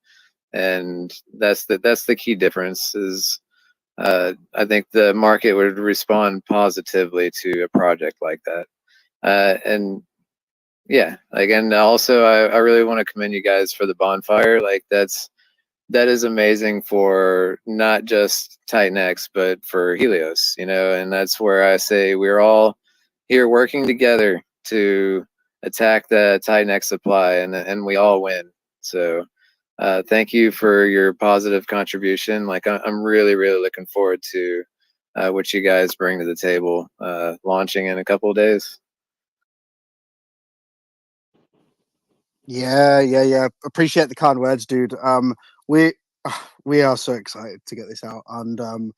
and that's the key difference. Is I think the market would respond positively to a project like that, and yeah, like, and also I really want to commend you guys for the bonfire. Like that is amazing for not just TitanX, but for Helios, you know, and that's where I say we're all here working together to attack the TitanX supply, and we all win. So thank you for your positive contribution. Like I'm really looking forward to what you guys bring to the table, launching in a couple of days. Yeah. Appreciate the kind words, dude. We are so excited to get this out, and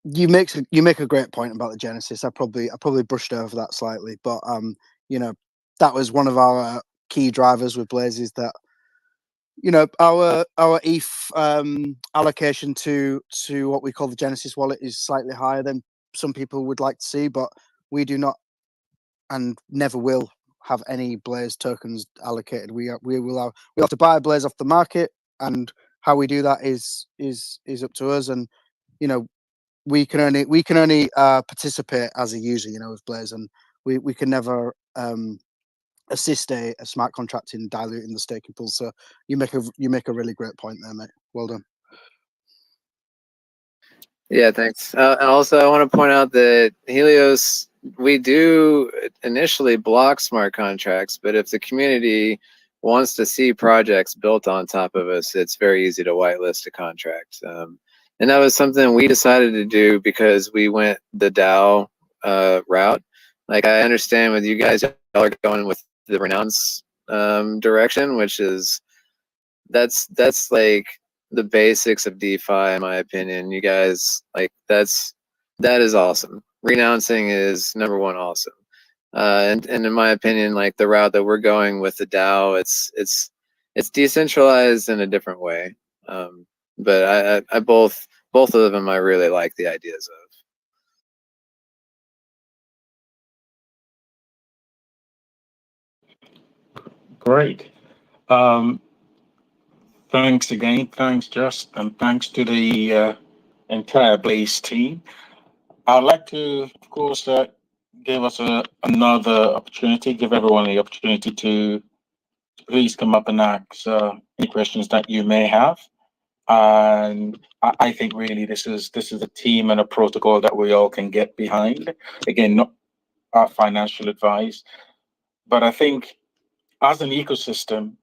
you make a great point about the Genesis. I probably brushed over that slightly, but you know, that was one of our key drivers with Blaze, is that, you know, our ETH allocation to what we call the Genesis wallet is slightly higher than some people would like to see, but we do not and never will have any Blaze tokens allocated. We have to buy a Blaze off the market, and how we do that is up to us. And you know, we can only participate as a user, you know, with Blaze, and we can never assist a smart contract in diluting the staking pool. So you make a really great point there, mate. Well done. Yeah, thanks. Also, I want to point out that Helios, we do initially block smart contracts, but if the community wants to see projects built on top of us, it's very easy to whitelist a contract. And that was something we decided to do because we went the DAO route. Like, I understand with you guys, y'all are going with the renounce direction, which is that's like the basics of DeFi, in my opinion. You guys, like, that is awesome. Renouncing is number one awesome. And in my opinion, like, the route that we're going with the DAO, it's decentralized in a different way. But I both of them I really like the ideas of. Great. Thanks again. Thanks, Just, and thanks to the entire Blaze team. I'd like to, of course, give us another opportunity, give everyone the opportunity to please come up and ask any questions that you may have. And I think really this is a team and a protocol that we all can get behind. Again, not our financial advice, but I think as an ecosystem,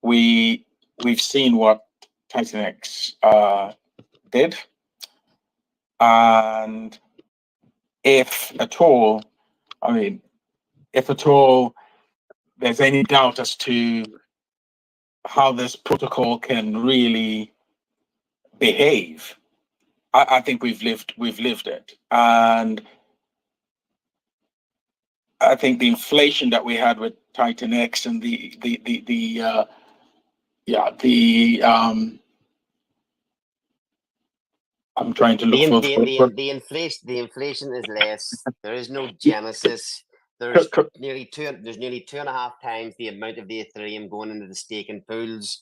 we've seen what TitanX did, and if at all there's any doubt as to how this protocol can really behave, I think we've lived it. And I think the inflation that we had with TitanX and I'm trying to look for the inflation is less. There is no Genesis. There's nearly 2.5 times the amount of the Ethereum going into the staking pools.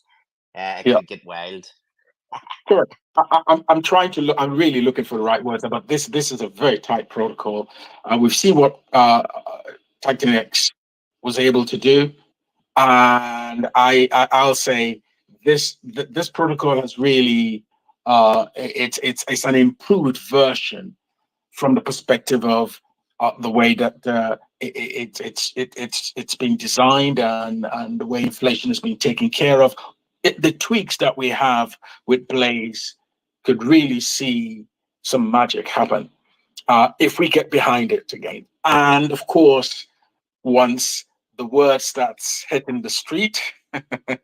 It could get wild. Correct. I'm trying to look. I'm really looking for the right words, but this is a very tight protocol. We've seen what TitanX was able to do, and I'll say this protocol has really it's an improved version from the perspective of the way that it's been designed and the way inflation has been taken care of. The tweaks that we have with Blaze could really see some magic happen if we get behind it again. And of course, once the word starts hitting the street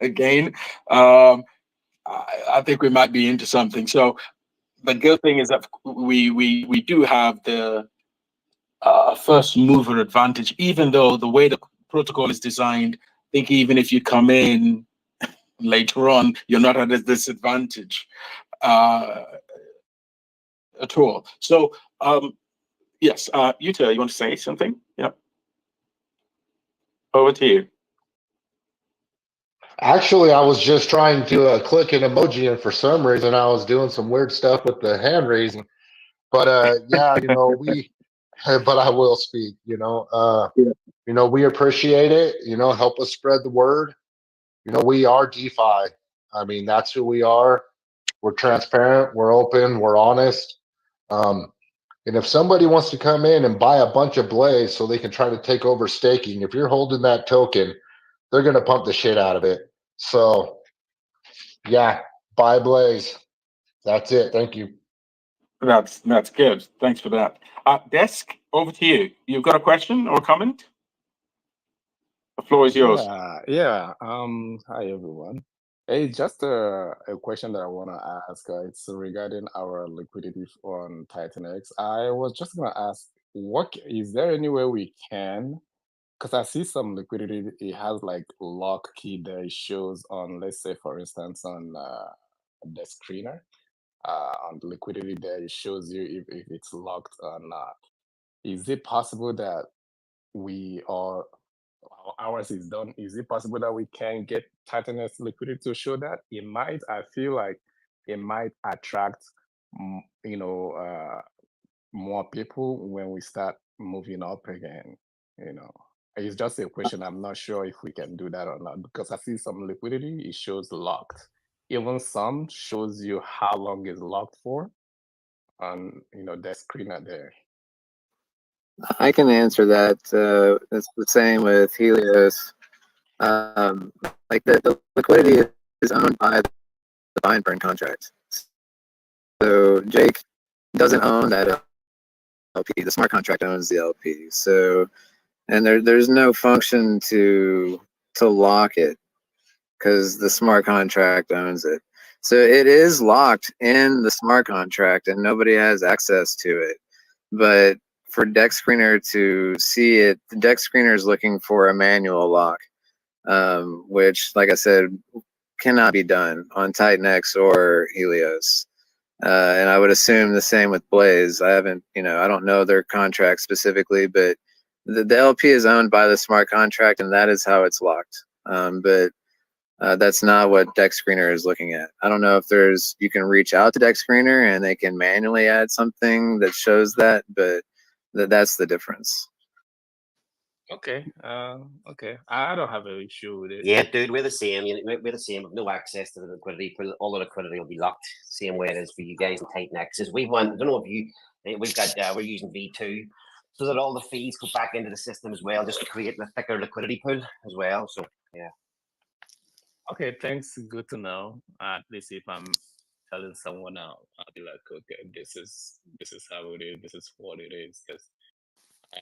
again, I think we might be into something. So the good thing is that we do have the first mover advantage, even though the way the protocol is designed, I think even if you come in later on, you're not at a disadvantage. at all. So yes, Yuta, you want to say something? Yeah. Over to you. Actually, I was just trying to click an emoji, and for some reason, I was doing some weird stuff with the hand raising. But yeah, but I will speak. We appreciate it. Help us spread the word. We are DeFi. I mean, that's who we are. We're transparent. We're open. We're honest. And if somebody wants to come in and buy a bunch of Blaze so they can try to take over staking, if you're holding that token, they're going to pump the shit out of it. So, yeah, buy Blaze. That's it. Thank you. That's good. Thanks for that. Desk, over to you. You've got a question or a comment? The floor is yours. Yeah. Hi everyone. Hey, just a question that I want to ask. It's regarding our liquidity on TitanX. I was just gonna ask, is there any way we can? Because I see some liquidity, it has like lock key that it shows on, let's say, for instance, on the screener, on the liquidity there, it shows you if it's locked or not. Is it possible that ours is done? Is it possible that we can get TitanX liquidity to show that? I feel like it might attract, more people when we start moving up again. It's just a question. I'm not sure if we can do that or not, because I see some liquidity, it shows locked. Even some shows you how long is locked for on, that screener there. I can answer that. It's the same with Helios. Like the liquidity is owned by the buy and burn contract. So Jake doesn't own that LP. The smart contract owns the LP. So, and there's no function to lock it because the smart contract owns it. So it is locked in the smart contract and nobody has access to it. But for Dex Screener to see it, the Dex Screener is looking for a manual lock, which, like I said, cannot be done on TitanX or Helios. And I would assume the same with Blaze. I don't know their contract specifically, but the LP is owned by the smart contract, and that is how it's locked. But that's not what Dex Screener is looking at. I don't know if you can reach out to Dex Screener and they can manually add something that shows that, but that's the difference. Okay. Okay. I don't have an issue with it. Yeah, dude, we're the same. We're the same. With no access to the liquidity. All the liquidity will be locked. Same way it is for you guys in TitanX. I don't know if we're using V2, so that all the fees go back into the system as well, just to create a thicker liquidity pool as well. So yeah. Okay, thanks. Good to know. At least if I'm telling someone out, I'll be like, okay, this is how it is. This is what it is. Because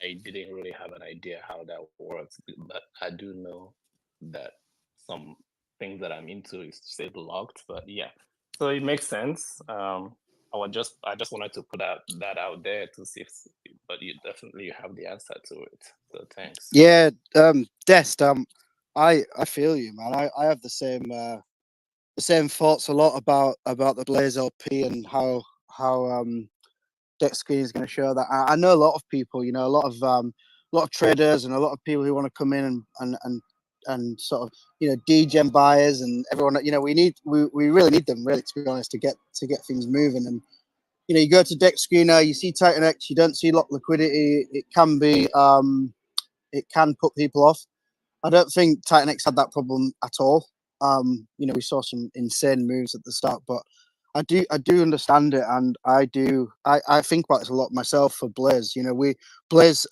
I didn't really have an idea how that works, but I do know that some things that I'm into is stay locked. But yeah, so it makes sense. I just wanted to put that out there to see but you definitely have the answer to it. So thanks. Yeah, Dest, I feel you, man. I have the same thoughts a lot about the Blaze LP and how Dex Screen is going to show that. I know a lot of people, a lot of traders and a lot of people who want to come in and sort of degen buyers and everyone. We really need them, really, to be honest, to get things moving. And you go to Dex Screener, you see TitanX, you don't see locked liquidity. It can be it can put people off. I don't think TitanX had that problem at all. We saw some insane moves at the start, but I do understand it, and I think about this a lot myself for Blaze. Blaze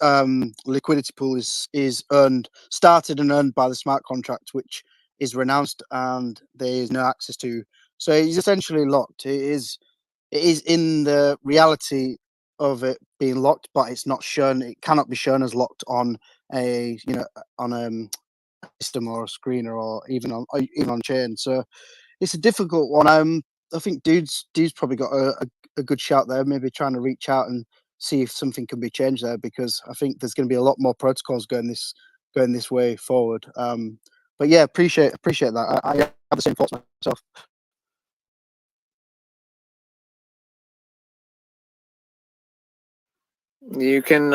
liquidity pool is started and earned by the smart contract, which is renounced and there is no access to. So it's essentially locked. It is in the reality of it being locked, but it's not shown. It cannot be shown as locked on a system or a screener or even on chain. So it's a difficult one. I think dude's probably got a good shout there, maybe trying to reach out and see if something can be changed there, because I think there's going to be a lot more protocols going this way forward. But yeah, appreciate that. I have the same thoughts myself. You can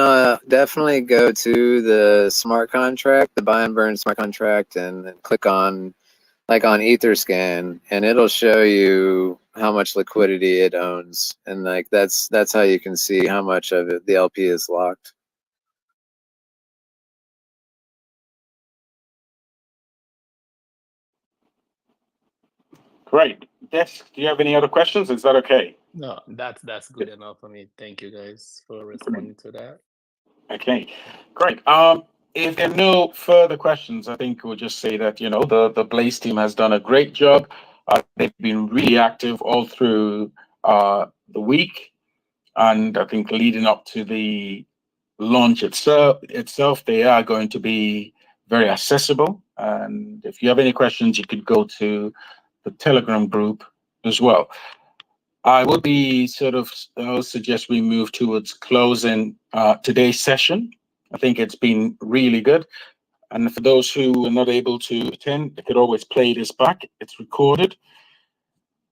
definitely go to the smart contract, the buy and burn smart contract, and then click on on Etherscan, and it'll show you how much liquidity it owns, and like that's how you can see how much of it the LP is locked. Great. Desk, do you have any other questions? Is that okay? No, that's good enough for me. Thank you guys for responding to that. Okay, great. If there are no further questions, I think we'll just say that, the Blaze team has done a great job. They've been really active all through the week. And I think leading up to the launch itself, they are going to be very accessible. And if you have any questions, you could go to the Telegram group as well. I would be I'll suggest we move towards closing today's session. I think it's been really good. And for those who are not able to attend, they could always play this back. It's recorded.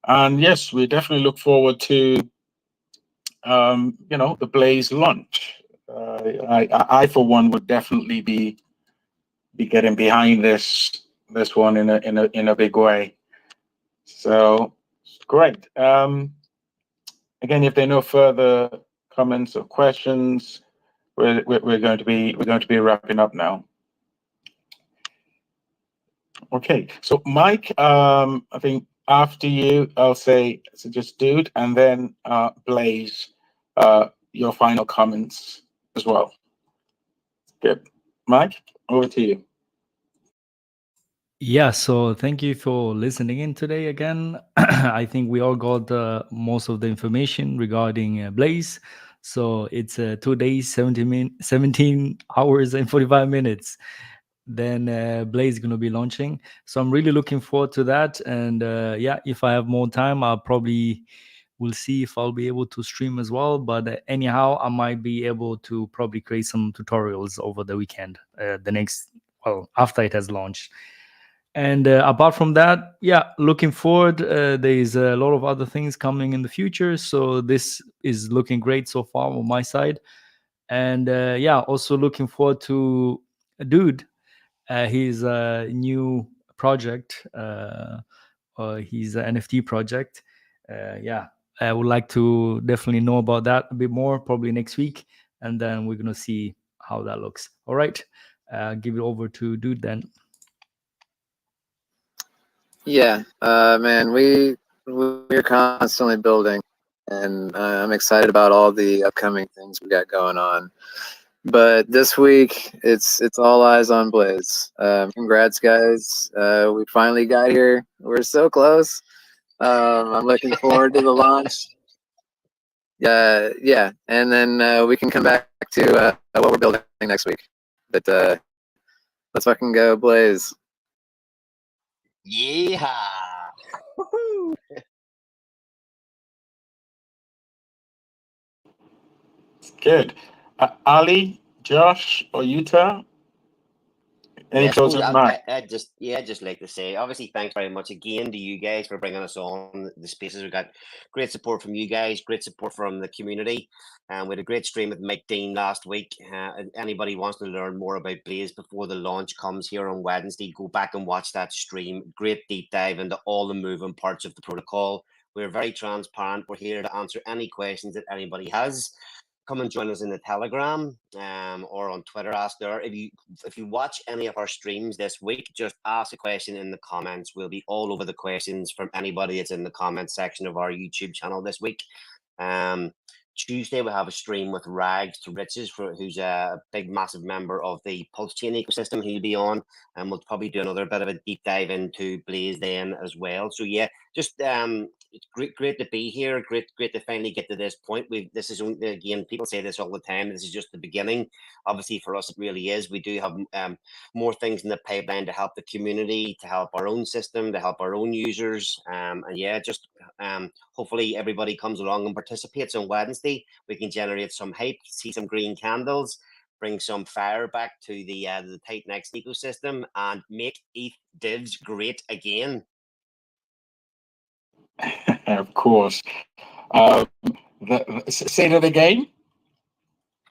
And yes, we definitely look forward to, the Blaze launch. I for one, would definitely be getting behind this one in a big way. So great. Again, if there are no further comments or questions, we're going to be wrapping up now. Okay, so Mike, I think after you, I'll say just Dude, and then Blaze, your final comments as well. Good, Mike, over to you. Yeah, so thank you for listening in today again. I think we all got most of the information regarding Blaze. So it's 2 days, 17 hours and 45 minutes. Then Blaze is going to be launching. So I'm really looking forward to that. And yeah, if I have more time, I'll probably will see if I'll be able to stream as well. But anyhow, I might be able to probably create some tutorials over the weekend, after it has launched. And apart from that, yeah, looking forward. There's a lot of other things coming in the future. So this is looking great so far on my side. And yeah, also looking forward to Dude, his new project, his NFT project. Yeah, I would like to definitely know about that a bit more, probably next week. And then we're going to see how that looks. All right. Give it over to Dude then. Yeah, man, we're constantly building, and I'm excited about all the upcoming things we got going on. But this week, it's all eyes on Blaze. Congrats, guys! We finally got here. We're so close. I'm looking forward to the launch. Yeah, and then we can come back to what we're building next week. But let's fucking go, Blaze! Yeah. Good. Ali, Josh, or Utah? Any closing remarks? I'd just like to say, obviously, thanks very much again to you guys for bringing us on the spaces. We got great support from you guys, great support from the community, and we had a great stream with Mike Dean last week. Anybody wants to learn more about Blaze before the launch comes here on Wednesday, go back and watch that stream. Great deep dive into all the moving parts of the protocol. We're very transparent. We're here to answer any questions that anybody has. Come and join us in the Telegram or on Twitter. Ask there. If you watch any of our streams this week, just ask a question in the comments. We'll be all over the questions from anybody that's in the comments section of our YouTube channel this week. Tuesday we'll have a stream with Rags to Riches, who's a big massive member of the Pulse Chain ecosystem. He'll be on, and we'll probably do another bit of a deep dive into Blaze then as well. So yeah, just it's great to be here. Great to finally get to this point. This is, again, people say this all the time. This is just the beginning. Obviously, for us, it really is. We do have more things in the pipeline to help the community, to help our own system, to help our own users. And yeah, just hopefully everybody comes along and participates on Wednesday. We can generate some hype, see some green candles, bring some fire back to the TitanX ecosystem, and make ETH divs great again. Of course. Say that again.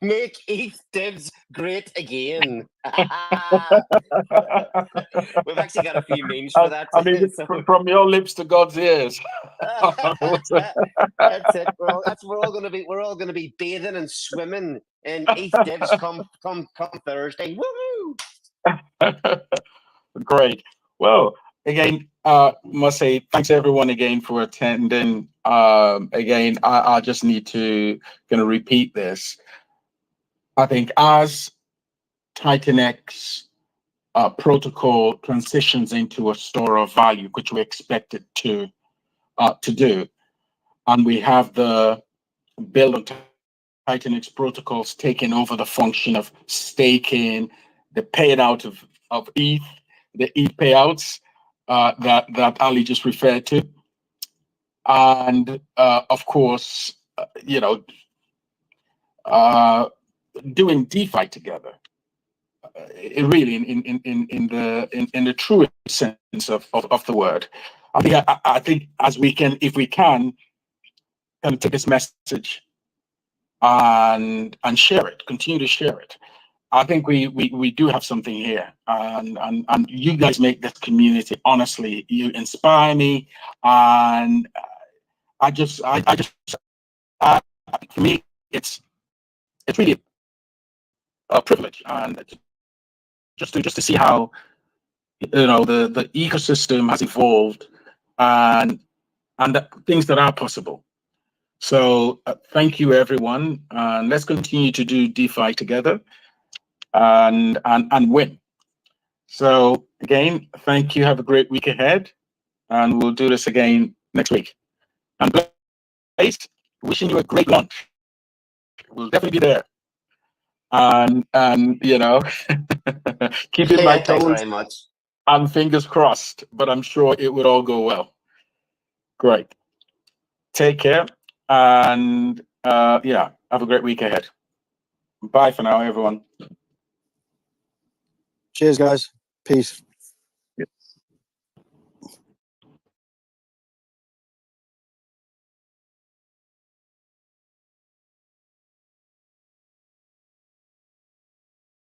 Make ETH divs great again. We've actually got a few memes for that. I mean, so- from your lips to God's ears. That's it. We're all gonna be bathing and swimming in ETH divs come Thursday. Woohoo! Great. Well, again, must say thanks everyone again for attending. Again, I just need to gonna repeat this. I think as TitanX protocol transitions into a store of value, which we expect it to do, and we have the build on TitanX protocols taking over the function of staking, the payout of ETH, the ETH payouts that Ali just referred to, and of course, doing DeFi together. Really, in the true sense of the word, I think as we can, if we can, kind of take this message and share it, continue to share it. I think we do have something here, and you guys make this community. Honestly, you inspire me, and for me, it's really a privilege, and just to see how the ecosystem has evolved, and the things that are possible. So thank you, everyone, and let's continue to do DeFi together and win. So again, thank you. Have a great week ahead, and we'll do this again next week. And Blaze, wishing you a great launch. We'll definitely be there. And keeping my Thanks toes very much. and fingers crossed, but I'm sure it would all go well. Great. Take care, and have a great week ahead. Bye for now, everyone. Cheers, guys. Peace.